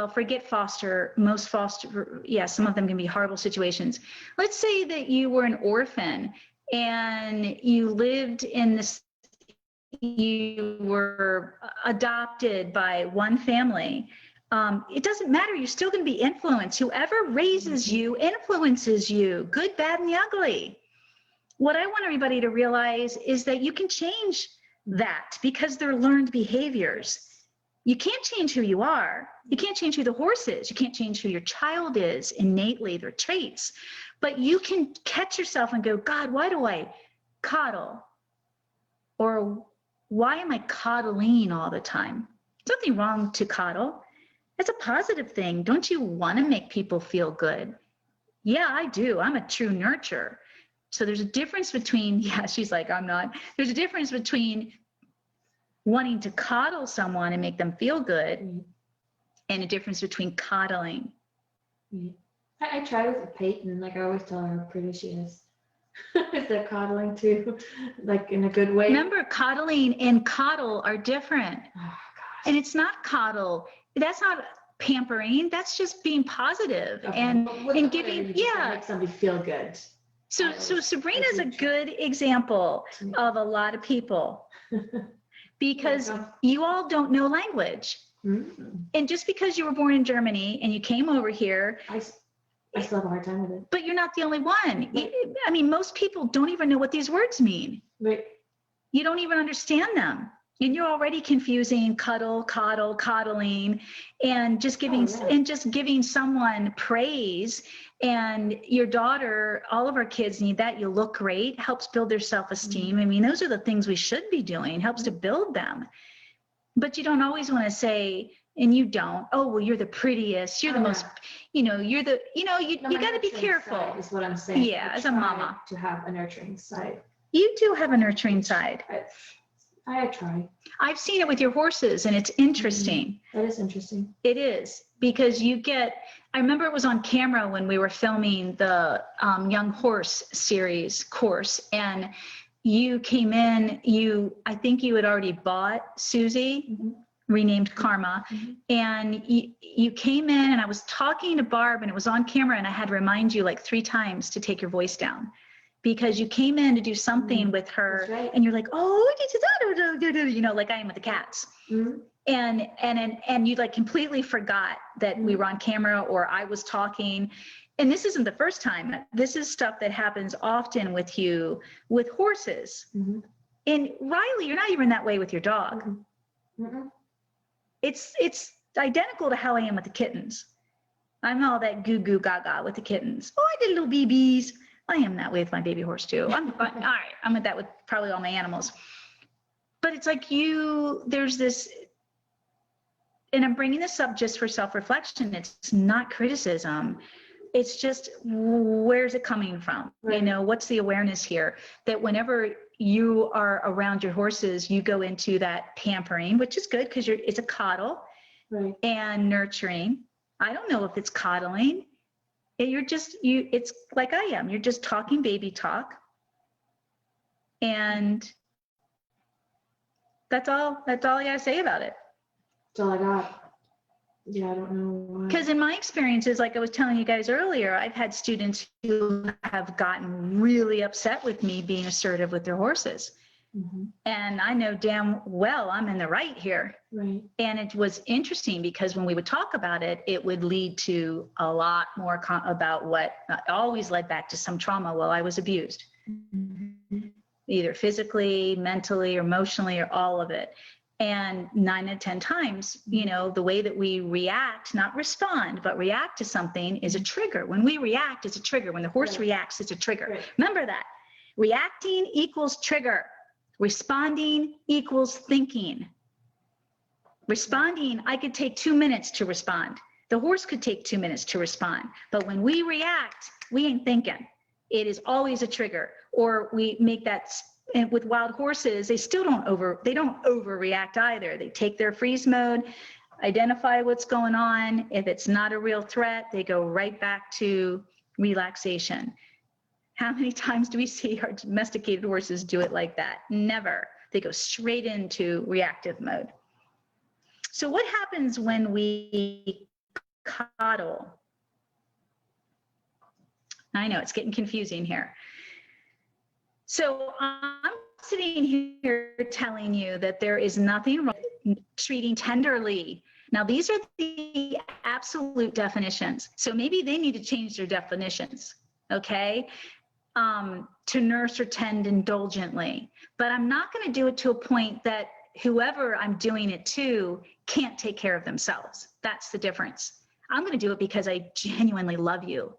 forget foster, some of them can be horrible situations. Let's say that you were an orphan and you lived in this, you were adopted by one family It doesn't matter. You're still going to be influenced. Whoever raises you influences you, good, bad, and the ugly. What I want everybody to realize is that you can change that because they're learned behaviors. You can't change who you are. You can't change who the horse is. You can't change who your child is innately, their traits. But you can catch yourself and go, God, why do I coddle? Or why am I coddling all the time? There's nothing wrong to coddle. It's a positive thing. Don't you want to make people feel good? Yeah, I do. I'm a true nurturer. So there's a difference between, yeah, she's like, I'm not. There's a difference between wanting to coddle someone and make them feel good and a difference between coddling. I try with Peyton. Like I always tell her how pretty she is. Is that coddling too? Like in a good way? Remember, coddling and coddle are different. Oh, gosh. And it's not coddle. That's not pampering. That's just being positive and giving, yeah. Make somebody feel good. So Sabrina's a good example of a lot of people because you all don't know language. And just because you were born in Germany and you came over here, I still have a hard time with it. But you're not the only one. I mean, most people don't even know what these words mean. Right. You don't even understand them. And you're already confusing cuddle, coddle, coddling, and just giving someone praise. And your daughter, all of our kids need that. You look great, helps build their self-esteem. I mean, those are the things we should be doing, helps to build them. But you don't always want to say, and you don't, oh, well, you're the prettiest, you're the most, you got to be careful. Is what I'm saying. Yeah, as a mama. To have a nurturing side. You do have a nurturing side. I try. I've seen it with your horses, and it's interesting. That is interesting. It is, because I remember it was on camera when we were filming the Young Horse series course, and you came in, I think you had already bought Susie, renamed Karma, and you came in, and I was talking to Barb, and it was on camera, and I had to remind you like 3 times to take your voice down. Because you came in to do something with her, right. And you're like, oh, like I am with the cats, and you like completely forgot that we were on camera or I was talking. And this isn't the first time. This is stuff that happens often with you with horses. And Riley, you're not even that way with your dog. It's identical to how I am with the kittens. I'm all that goo goo gaga with the kittens. Oh, I did little BBs. I am that way with my baby horse too. All right, I'm with that with probably all my animals. But it's like there's this, and I'm bringing this up just for self-reflection. It's not criticism. It's just, where's it coming from? Right. What's the awareness here? That whenever you are around your horses, you go into that pampering, which is good because it's a coddle, right. And nurturing. I don't know if it's coddling. It's like I am. You're just talking baby talk. And that's all I gotta say about it. That's all I got. Yeah, I don't know why. Because in my experiences, like I was telling you guys earlier, I've had students who have gotten really upset with me being assertive with their horses. And I know damn well I'm in the right here. Right. And it was interesting because when we would talk about it, it would lead to a lot more about what always led back to some trauma. Well, I was abused, either physically, mentally, or emotionally, or all of it. And 9 out of 10 times, the way that we react, not respond, but react to something is a trigger. When we react, it's a trigger. When the horse reacts, it's a trigger. Right. Remember that. Reacting equals trigger. Responding equals thinking. Responding, I could take 2 minutes to respond. The horse could take 2 minutes to respond. But when we react, we ain't thinking. It is always a trigger. Or we make that, and with wild horses, they don't overreact either. They take their freeze mode, identify what's going on. If it's not a real threat, they go right back to relaxation. How many times do we see our domesticated horses do it like that? Never. They go straight into reactive mode. So what happens when we coddle? I know it's getting confusing here. So I'm sitting here telling you that there is nothing wrong with treating tenderly Now, these are the absolute definitions. So maybe they need to change their definitions, okay? To nurse or tend indulgently. But I'm not going to do it to a point that whoever I'm doing it to can't take care of themselves. That's the difference. I'm going to do it because I genuinely love you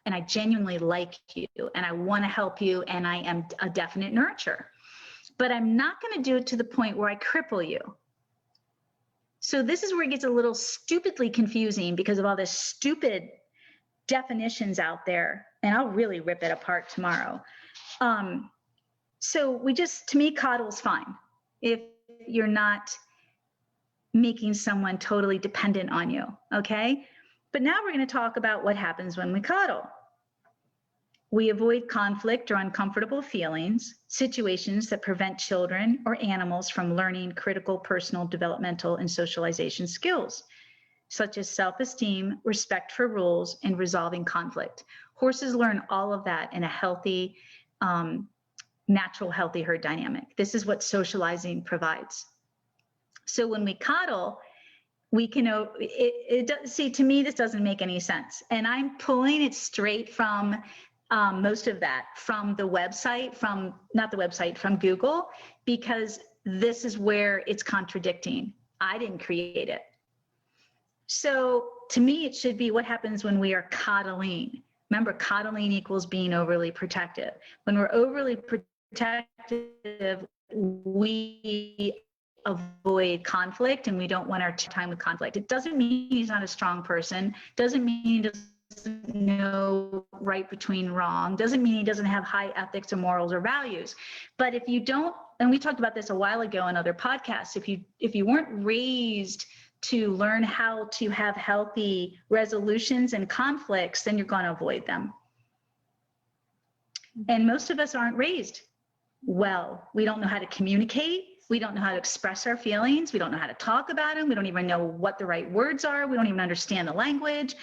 and I genuinely like you and I want to help you and I am a definite nurturer. But I'm not going to do it to the point where I cripple you. So this is where it gets a little stupidly confusing because of all this stupid definitions out there. And I'll really rip it apart tomorrow. So to me, coddle's fine if you're not making someone totally dependent on you, okay? But now we're going to talk about what happens when we coddle. We avoid conflict or uncomfortable feelings, situations that prevent children or animals from learning critical personal, developmental, and socialization skills, such as self-esteem, respect for rules, and resolving conflict. Horses learn all of that in a healthy, natural, healthy herd dynamic. This is what socializing provides. So when we coddle, we can, see, to me, this doesn't make any sense. And I'm pulling it straight from most of that from the website, from Google, because this is where it's contradicting. I didn't create it. So to me, it should be what happens when we are coddling. Remember, coddling equals being overly protective. When we're overly protective, we avoid conflict and we don't want our time with conflict. It doesn't mean he's not a strong person, doesn't mean he doesn't know right between wrong, doesn't mean he doesn't have high ethics or morals or values. But if you don't, and we talked about this a while ago in other podcasts, if you weren't raised to learn how to have healthy resolutions and conflicts, then you're going to avoid them. And most of us aren't raised well. We don't know how to communicate. We don't know how to express our feelings. We don't know how to talk about them. We don't even know what the right words are. We don't even understand the language.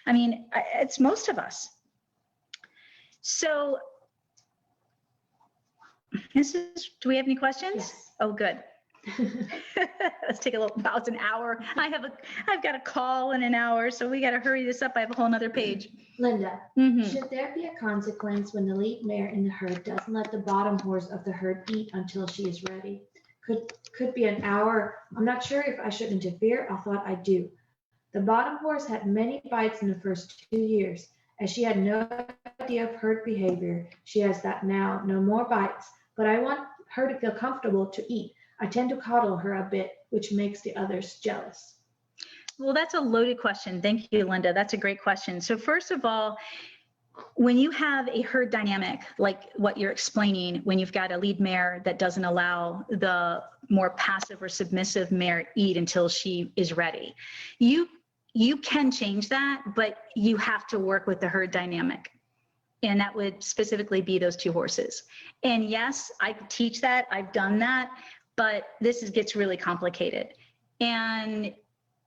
I mean, it's most of us. So do we have any questions? Yes. Oh, good. Let's take a little, wow, it's an hour. I've got a call in an hour, so we got to hurry this up. I have a whole nother page. Linda, should there be a consequence when the lead mare in the herd doesn't let the bottom horse of the herd eat until she is ready? Could be an hour. I'm not sure if I should interfere. I thought I do. The bottom horse had many bites in the first 2 years. As she had no idea of herd behavior, she has that now, no more bites. But I want her to feel comfortable to eat. I tend to coddle her a bit, which makes the others jealous. Well, that's a loaded question. Thank you, Linda. That's a great question. So first of all, when you have a herd dynamic, like what you're explaining, when you've got a lead mare that doesn't allow the more passive or submissive mare eat until she is ready, you can change that, but you have to work with the herd dynamic. And that would specifically be those two horses. And yes, I teach that, I've done that, but this gets really complicated. And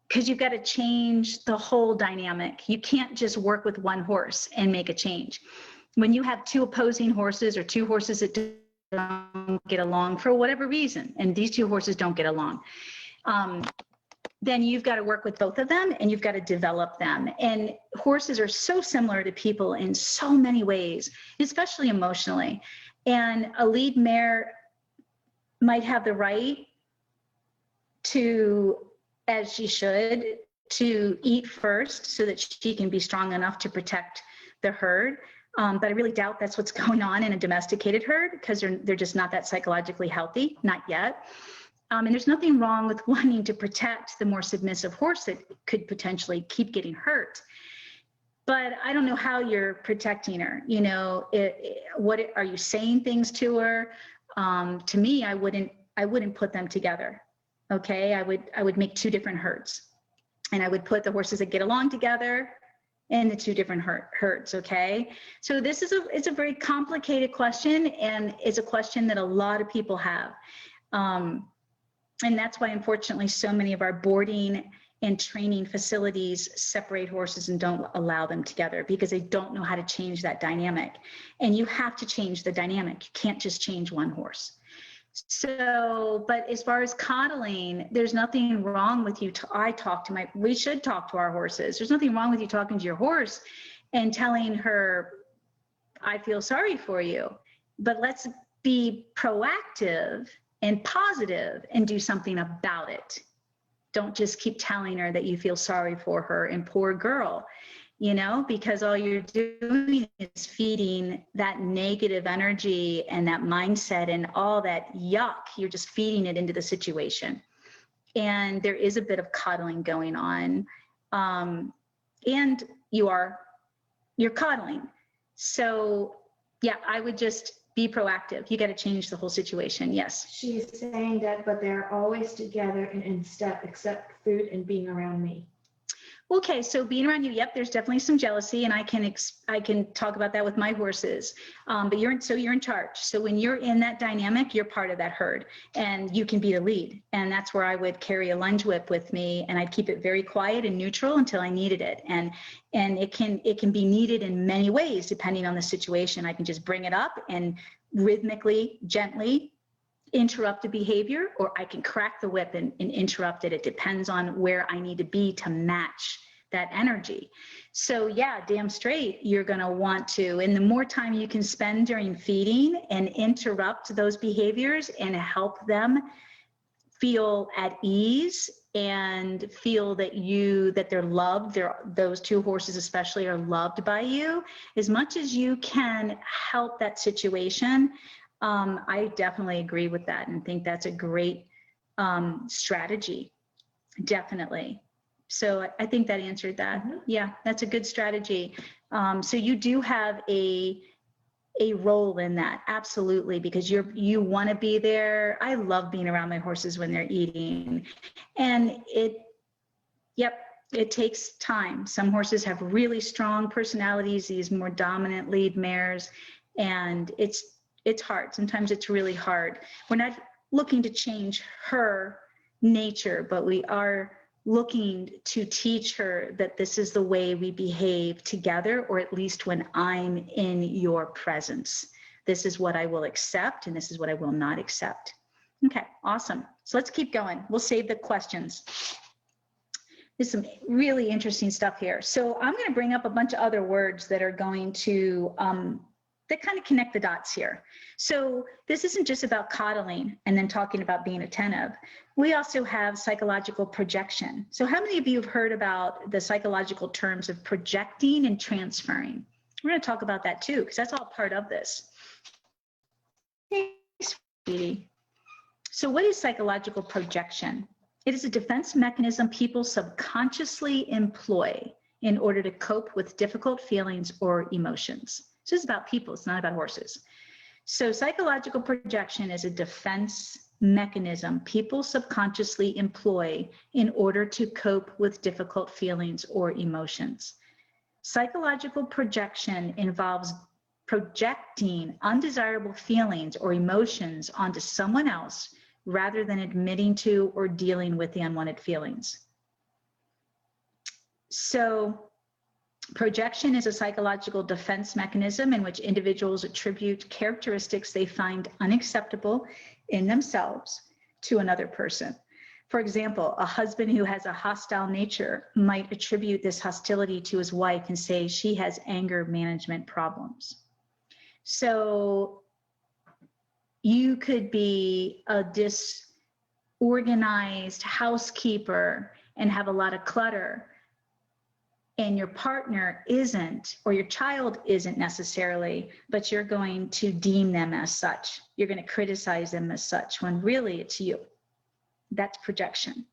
because you've got to change the whole dynamic. You can't just work with one horse and make a change. When you have two opposing horses or two horses that don't get along for whatever reason, and these two horses don't get along, then you've got to work with both of them and you've got to develop them. And horses are so similar to people in so many ways, especially emotionally. And a lead mare might have the right to, as she should, to eat first so that she can be strong enough to protect the herd. But I really doubt that's what's going on in a domesticated herd because they're just not that psychologically healthy, not yet. And there's nothing wrong with wanting to protect the more submissive horse that could potentially keep getting hurt. But I don't know how you're protecting her. You know, what are you saying things to her? To me, I wouldn't put them together. Okay, I would make two different herds, and I would put the horses that get along together in the two different herds. Okay, so it's a very complicated question, and it's a question that a lot of people have. And that's why, unfortunately, so many of our boarding and training facilities separate horses and don't allow them together because they don't know how to change that dynamic. And you have to change the dynamic. You can't just change one horse. So, but as far as coddling, there's nothing wrong with you. We should talk to our horses. There's nothing wrong with you talking to your horse and telling her, I feel sorry for you, but let's be proactive and positive and do something about it. Don't just keep telling her that you feel sorry for her and poor girl, because all you're doing is feeding that negative energy and that mindset and all that yuck. You're just feeding it into the situation. And there is a bit of coddling going on. And you're coddling. So yeah, I would just be proactive. You got to change the whole situation. Yes. She's saying that, but they're always together and in step, except food and being around me. Okay, so being around you, yep, there's definitely some jealousy, and I can talk about that with my horses. But you're in charge. So when you're in that dynamic, you're part of that herd, and you can be the lead. And that's where I would carry a lunge whip with me, and I'd keep it very quiet and neutral until I needed it. And it can be needed in many ways depending on the situation. I can just bring it up and rhythmically, gently interrupt the behavior, or I can crack the whip and interrupt it. It depends on where I need to be to match that energy. So yeah, damn straight, you're going to want to, and the more time you can spend during feeding and interrupt those behaviors and help them feel at ease and feel that they're loved, those two horses especially are loved by you, as much as you can help that situation. I definitely agree with that and think that's a great strategy. Definitely. So I think that answered that. Mm-hmm. Yeah, that's a good strategy. So you do have a role in that, absolutely, because you want to be there. I love being around my horses when they're eating, and it takes time. Some horses have really strong personalities, these more dominant lead mares, and it's hard. Sometimes it's really hard. We're not looking to change her nature, but we are looking to teach her that this is the way we behave together, or at least when I'm in your presence. This is what I will accept, and this is what I will not accept. Okay, awesome. So let's keep going. We'll save the questions. There's some really interesting stuff here. So I'm going to bring up a bunch of other words that are going to that kind of connect the dots here. So this isn't just about coddling and then talking about being attentive. We also have psychological projection. So how many of you have heard about the psychological terms of projecting and transferring? We're going to talk about that too, because that's all part of this. Hey, sweetie. So what is psychological projection? It is a defense mechanism people subconsciously employ in order to cope with difficult feelings or emotions. So it's about people, it's not about horses. So psychological projection is a defense mechanism people subconsciously employ in order to cope with difficult feelings or emotions. Psychological projection involves projecting undesirable feelings or emotions onto someone else rather than admitting to or dealing with the unwanted feelings. So projection is a psychological defense mechanism in which individuals attribute characteristics they find unacceptable in themselves to another person. For example, a husband who has a hostile nature might attribute this hostility to his wife and say she has anger management problems. So you could be a disorganized housekeeper and have a lot of clutter, and your partner isn't, or your child isn't necessarily, but you're going to deem them as such. You're going to criticize them as such, when really it's you. That's projection.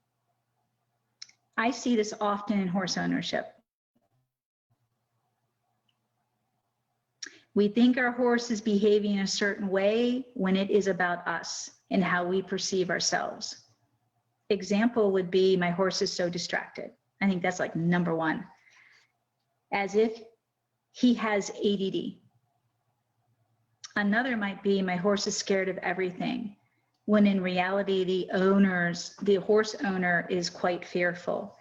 I see this often in horse ownership. We think our horse is behaving in a certain way when it is about us and how we perceive ourselves. Example would be, my horse is so distracted. I think that's like number one. As if he has ADD. Another might be, my horse is scared of everything, when in reality the horse owner is quite fearful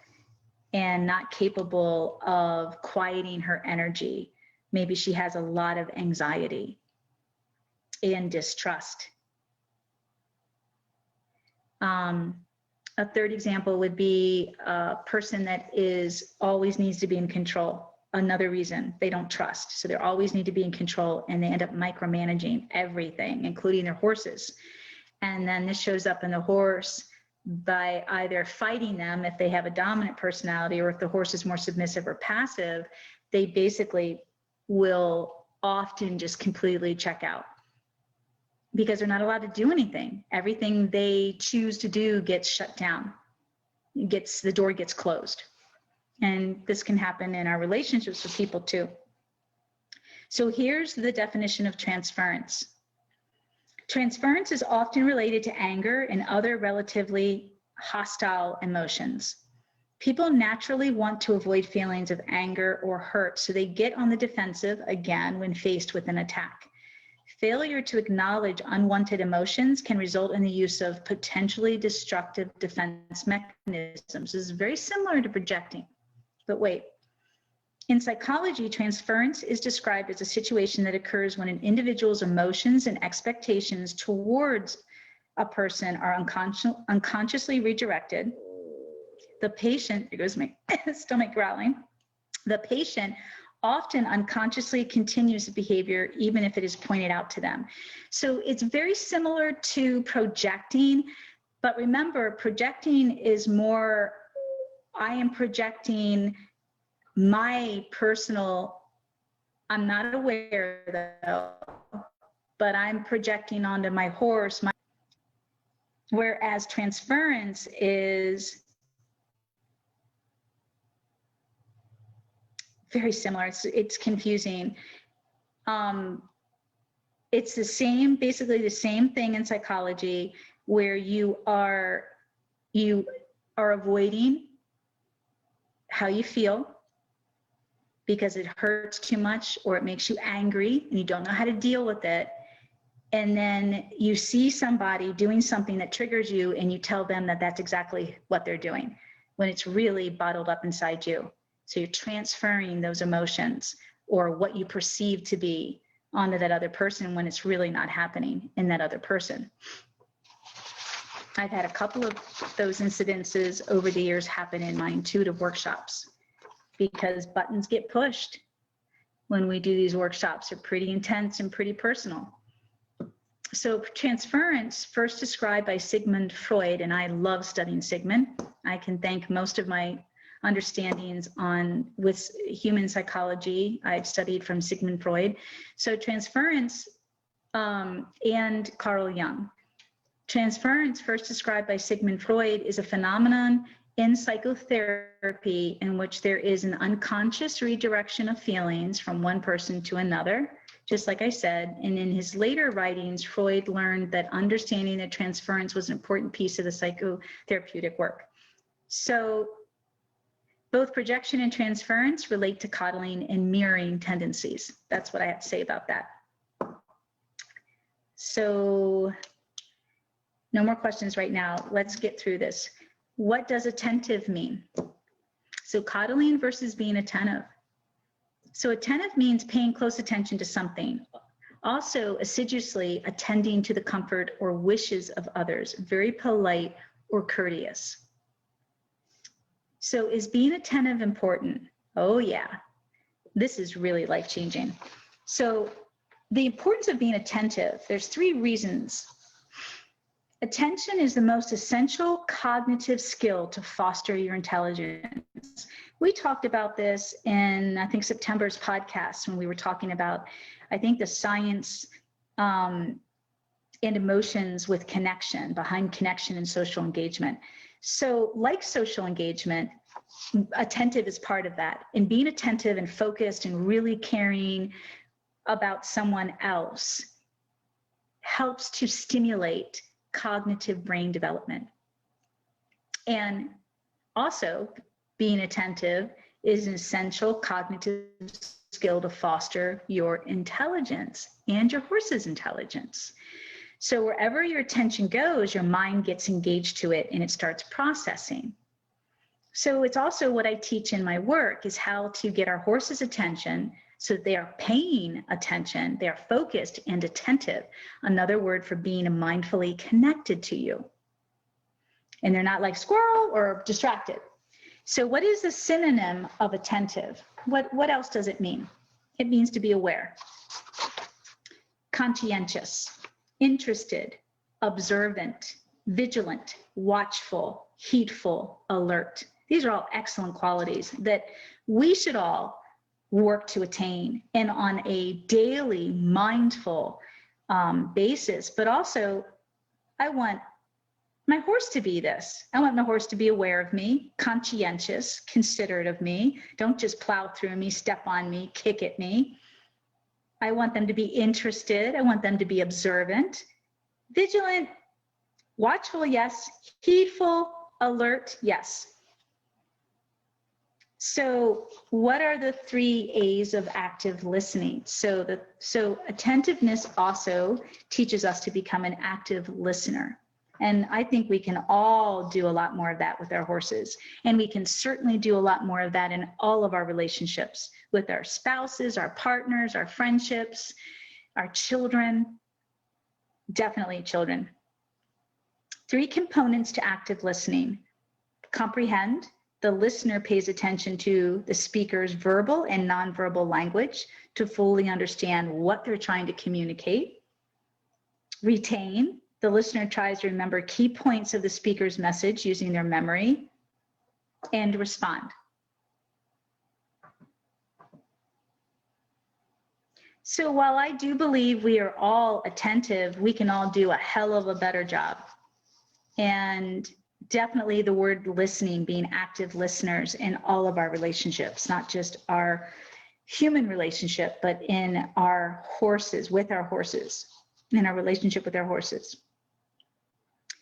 and not capable of quieting her energy. Maybe she has a lot of anxiety and distrust. A third example would be a person that always needs to be in control. Another reason, they don't trust. So they always need to be in control, and they end up micromanaging everything, including their horses. And then this shows up in the horse by either fighting them if they have a dominant personality, or if the horse is more submissive or passive, they basically will often just completely check out because they're not allowed to do anything. Everything they choose to do gets shut down. The door gets closed. And this can happen in our relationships with people too. So here's the definition of transference. Transference is often related to anger and other relatively hostile emotions. People naturally want to avoid feelings of anger or hurt, so they get on the defensive again when faced with an attack. Failure to acknowledge unwanted emotions can result in the use of potentially destructive defense mechanisms. This is very similar to projecting, but wait. In psychology, transference is described as a situation that occurs when an individual's emotions and expectations towards a person are unconsciously redirected. The patient, there goes my stomach growling, the patient often unconsciously continues the behavior even if it is pointed out to them. So it's very similar to projecting, but remember, projecting is more, I am projecting my personal, I'm not aware though, but I'm projecting onto my horse. Whereas transference is very similar. It's confusing. It's the same, basically the same thing in psychology, where you are avoiding how you feel because it hurts too much or it makes you angry and you don't know how to deal with it. And then you see somebody doing something that triggers you and you tell them that that's exactly what they're doing when it's really bottled up inside you. So you're transferring those emotions or what you perceive to be onto that other person when it's really not happening in that other person. I've had a couple of those incidences over the years happen in my intuitive workshops because buttons get pushed when we do these workshops. They're pretty intense and pretty personal. So transference, first described by Sigmund Freud, and I love studying Sigmund. I can thank most of my understandings with human psychology I've studied from Sigmund Freud. So transference and Carl Jung. Transference, first described by Sigmund Freud, is a phenomenon in psychotherapy in which there is an unconscious redirection of feelings from one person to another, just like I said. And in his later writings, Freud learned that understanding that transference was an important piece of the psychotherapeutic work. So both projection and transference relate to coddling and mirroring tendencies. That's what I have to say about that. So no more questions right now. Let's get through this. What does attentive mean? So coddling versus being attentive. So attentive means paying close attention to something. Also assiduously attending to the comfort or wishes of others, very polite or courteous. So is being attentive important? Oh yeah, this is really life-changing. So the importance of being attentive, there's 3 reasons. Attention is the most essential cognitive skill to foster your intelligence. We talked about this in, I think, September's podcast when we were talking about, I think, the science and emotions with connection, behind connection and social engagement. So like social engagement, attentive is part of that. And being attentive and focused and really caring about someone else helps to stimulate cognitive brain development. And also, being attentive is an essential cognitive skill to foster your intelligence and your horse's intelligence. So wherever your attention goes, your mind gets engaged to it and it starts processing. So it's also what I teach in my work is how to get our horse's attention so they are paying attention, they are focused and attentive. Another word for being mindfully connected to you. and they're not like squirrel or distracted. So what is the synonym of attentive? What else does it mean? It means to be aware, conscientious, interested, observant, vigilant, watchful, heedful, alert. These are all excellent qualities that we should all work to attain, and on a daily mindful basis. But also, I want my horse to be this. I want my horse to be aware of me, conscientious, considerate of me. Don't just plow through me, step on me, kick at me. I want them to be interested. I want them to be observant, vigilant, watchful, yes, heedful, alert, yes. So what are the 3 A's of active listening? So attentiveness also teaches us to become an active listener. And I think we can all do a lot more of that with our horses. And we can certainly do a lot more of that in all of our relationships with our spouses, our partners, our friendships, our children, definitely children. 3 components to active listening. Comprehend. The listener pays attention to the speaker's verbal and nonverbal language to fully understand what they're trying to communicate. Retain. The listener tries to remember key points of the speaker's message using their memory. And respond. So while I do believe we are all attentive, we can all do a hell of a better job. And definitely the word listening, being active listeners in all of our relationships, not just our human relationship, but in our horses, with our horses, in our relationship with our horses.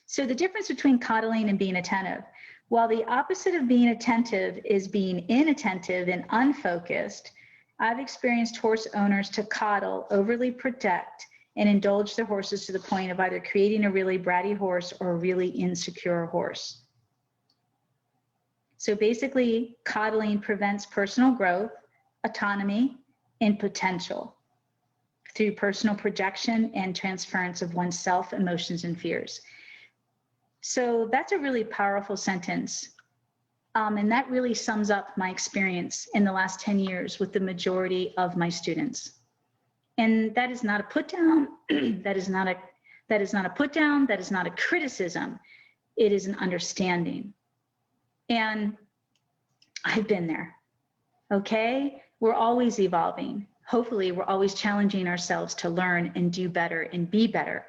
So the difference between coddling and being attentive, while the opposite of being attentive is being inattentive and unfocused, I've experienced horse owners to coddle, overly protect, and indulge their horses to the point of either creating a really bratty horse or a really insecure horse. So basically, coddling prevents personal growth, autonomy, and potential through personal projection and transference of oneself, emotions, and fears. So that's a really powerful sentence. And that really sums up my experience in the last 10 years with the majority of my students. And that is not a put down. That is not a put down. That is not a criticism. It is an understanding. And I've been there. Okay? We're always evolving. Hopefully, we're always challenging ourselves to learn and do better and be better.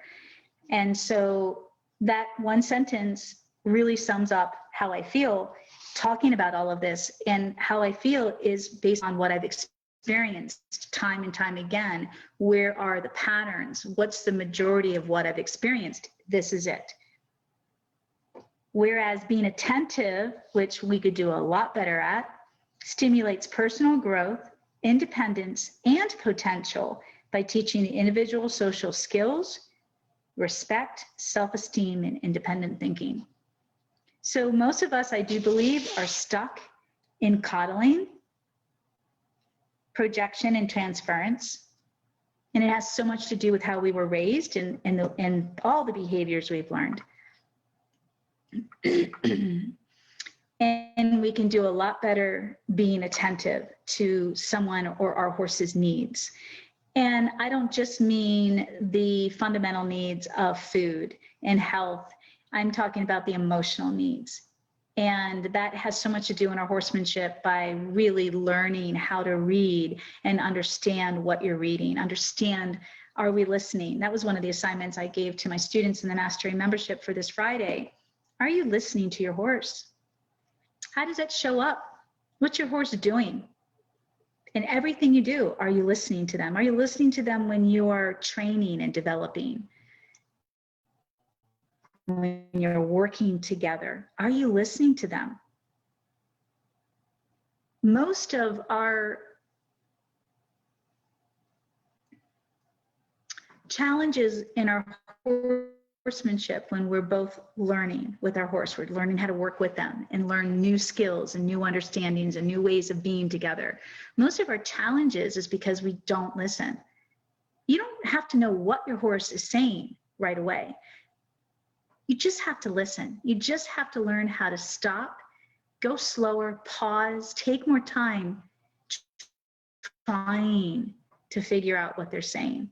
And so that one sentence really sums up how I feel talking about all of this, and how I feel is based on what I've experienced time and time again. Where are the patterns? What's the majority of what I've experienced? This is it. Whereas being attentive, which we could do a lot better at, stimulates personal growth, independence, and potential by teaching the individual social skills, respect, self-esteem, and independent thinking. So most of us, I do believe, are stuck in coddling, projection, and transference. And it has so much to do with how we were raised and all the behaviors we've learned. And we can do a lot better being attentive to someone or our horse's needs. And I don't just mean the fundamental needs of food and health. I'm talking about the emotional needs. And that has so much to do in our horsemanship by really learning how to read and understand what you're reading. Understand, are we listening? That was one of the assignments I gave to my students in the Mastery membership for this Friday. Are you listening to your horse? How does that show up? What's your horse doing? In everything you do, are you listening to them? Are you listening to them when you are training and developing? When you're working together, are you listening to them? Most of our challenges in our horsemanship, when we're both learning with our horse, we're learning how to work with them and learn new skills and new understandings and new ways of being together. Most of our challenges is because we don't listen. You don't have to know what your horse is saying right away. you just have to listen. You just have to learn how to stop, go slower, pause, take more time trying to figure out what they're saying.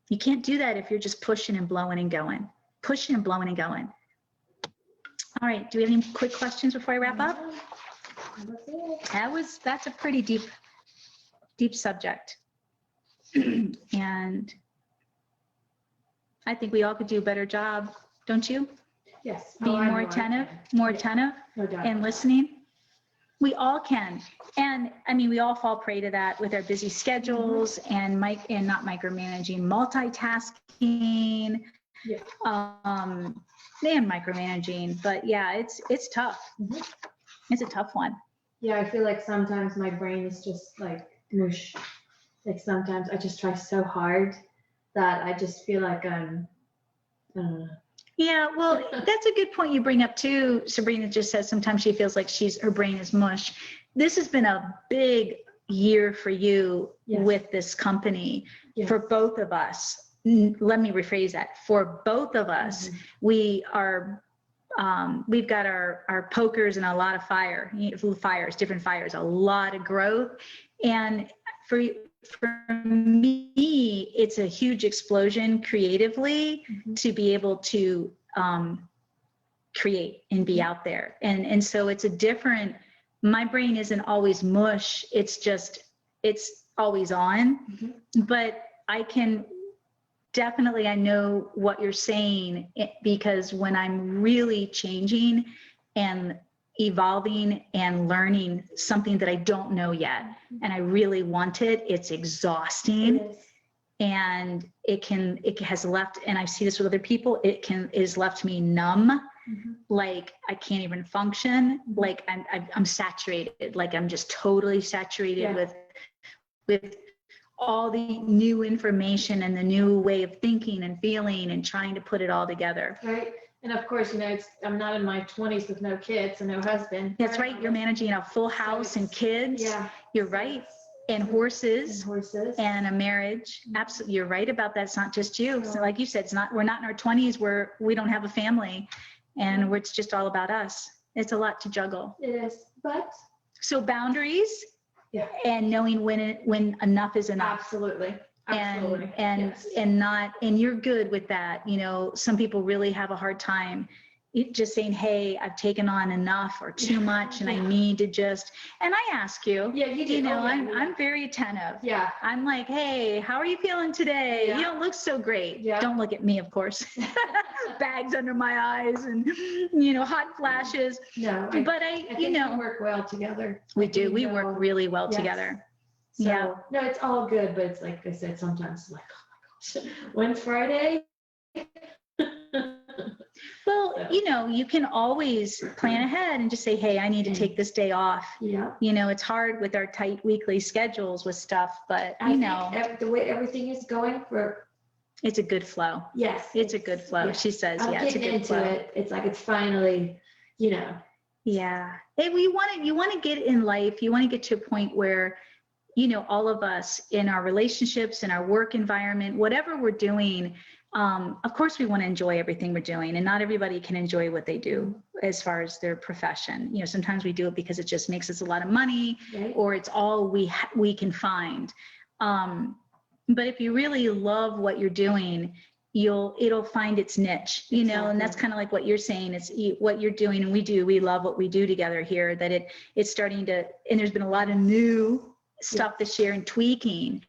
You can't do that if you're just pushing and blowing and going. Pushing and blowing and going. All right, do we have any quick questions before I wrap up? That's a pretty deep subject. And I think we all could do a better job, don't you? Yes. Being more attentive, and listening. We all can. And I mean, we all fall prey to that with our busy schedules and not micromanaging, multitasking, and micromanaging. But yeah, it's tough. It's a tough one. Yeah, I feel like sometimes my brain is just like mush. Like sometimes I just try so hard that I just feel like I'm, I don't know. Yeah, well, that's a good point you bring up too. Sabrina just says sometimes she feels like her brain is mush. This has been a big year for you with this company, for both of us. Let me rephrase that. For both of us, we are, we've got our pokers and a lot of different fires, a lot of growth. And for me, it's a huge explosion creatively to be able to create and be out there. And so it's my brain isn't always mush. It's always on, but I can definitely, I know what you're saying, because when I'm really changing and evolving and learning something that I don't know yet, and I really want it, it's exhausting. And it has left, and I see this with other people, it has left me numb. Like I can't even function. Like I'm saturated. Like I'm just totally saturated with all the new information and the new way of thinking and feeling and trying to put it all together. Right. And of course, I'm not in my 20s with no kids and no husband. That's right. You're managing a full house and kids. Yeah. You're right. And horses and a marriage. Absolutely. You're right about that. It's not just you. So like you said, we're not in our 20s where we don't have a family and it's just all about us. It's a lot to juggle. It is. So boundaries and knowing when enough is enough. Absolutely. And you're good with that. You know, some people really have a hard time just saying, hey, I've taken on enough or too much and I need to just, and I ask you, I'm very attentive. Yeah. I'm like, hey, how are you feeling today? Yeah. You don't look so great. Yeah. Don't look at me, of course. Bags under my eyes and, hot flashes. No, but I think we work well together. We do. We work really well together. So, no, it's all good, but it's like I said, sometimes like, oh my gosh, when's Friday? Well, you can always plan ahead and just say, hey, I need to take this day off. Yeah. It's hard with our tight weekly schedules with stuff, but I think the way everything is going it's a good flow. Yes. It's a good flow. Yeah. She says, it's a good flow. It's like, it's finally, Yeah. Hey, you want to get in life, you want to get to a point where, all of us in our relationships, in our work environment, whatever we're doing, of course we want to enjoy everything we're doing, and not everybody can enjoy what they do as far as their profession. Sometimes we do it because it just makes us a lot of money, right, or it's all we can find. But if you really love what you're doing, it'll find its niche, exactly. And that's kind of like what you're saying. It's what you're doing, and we love what we do together here, that it's starting to, and there's been a lot of new stuff this year and tweaking,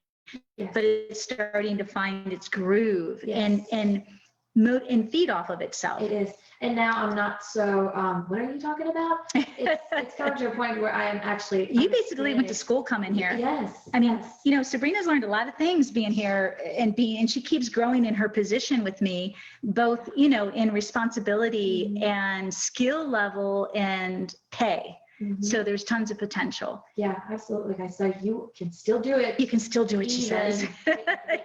but it's starting to find its groove and feed off of itself. It is. And now I'm not so, what are you talking about? It's come to a point where I am actually. You basically went to school coming here. Yes. I mean, Sabrina's learned a lot of things being here and she keeps growing in her position with me, both, in responsibility and skill level and pay. Mm-hmm. So there's tons of potential. Yeah, absolutely. So you can still do it. You can still do it, she says.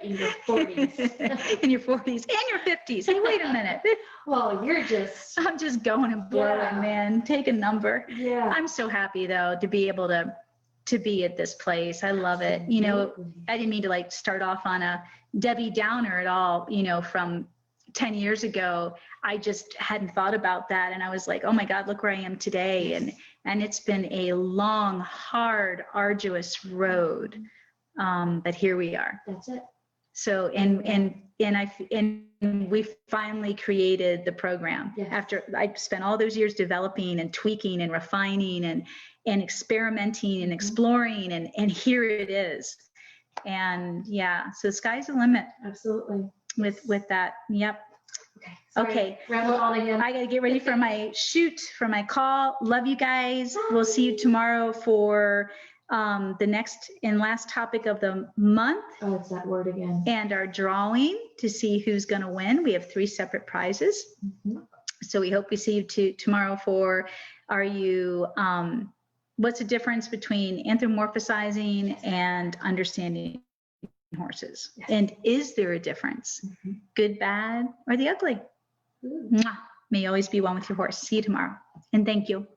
In your 40s. In your 40s and your 50s. Hey, wait a minute. Well, I'm just going and blowing, man. Take a number. Yeah. I'm so happy, though, to be able to be at this place. I love it. I didn't mean to start off on a Debbie Downer at all, from 10 years ago, I just hadn't thought about that. And I was like, oh my God, look where I am today. And it's been a long, hard, arduous road. But here we are. That's it. So, and we finally created the program. Yes. After I spent all those years developing and tweaking and refining and experimenting and exploring, and here it is. And yeah, so sky's the limit. Absolutely. With that. Yep. Okay. Sorry, okay. Ramble on again. I got to get ready for my my call. Love you guys. Bye. We'll see you tomorrow for the next and last topic of the month. Oh, it's that word again. And our drawing to see who's going to win. We have 3 separate prizes. So we hope we see you tomorrow for, what's the difference between anthropomorphizing and understanding horses? Yes. And is there a difference? Good, bad, or the ugly? May you always be one with your horse. See you tomorrow. And thank you.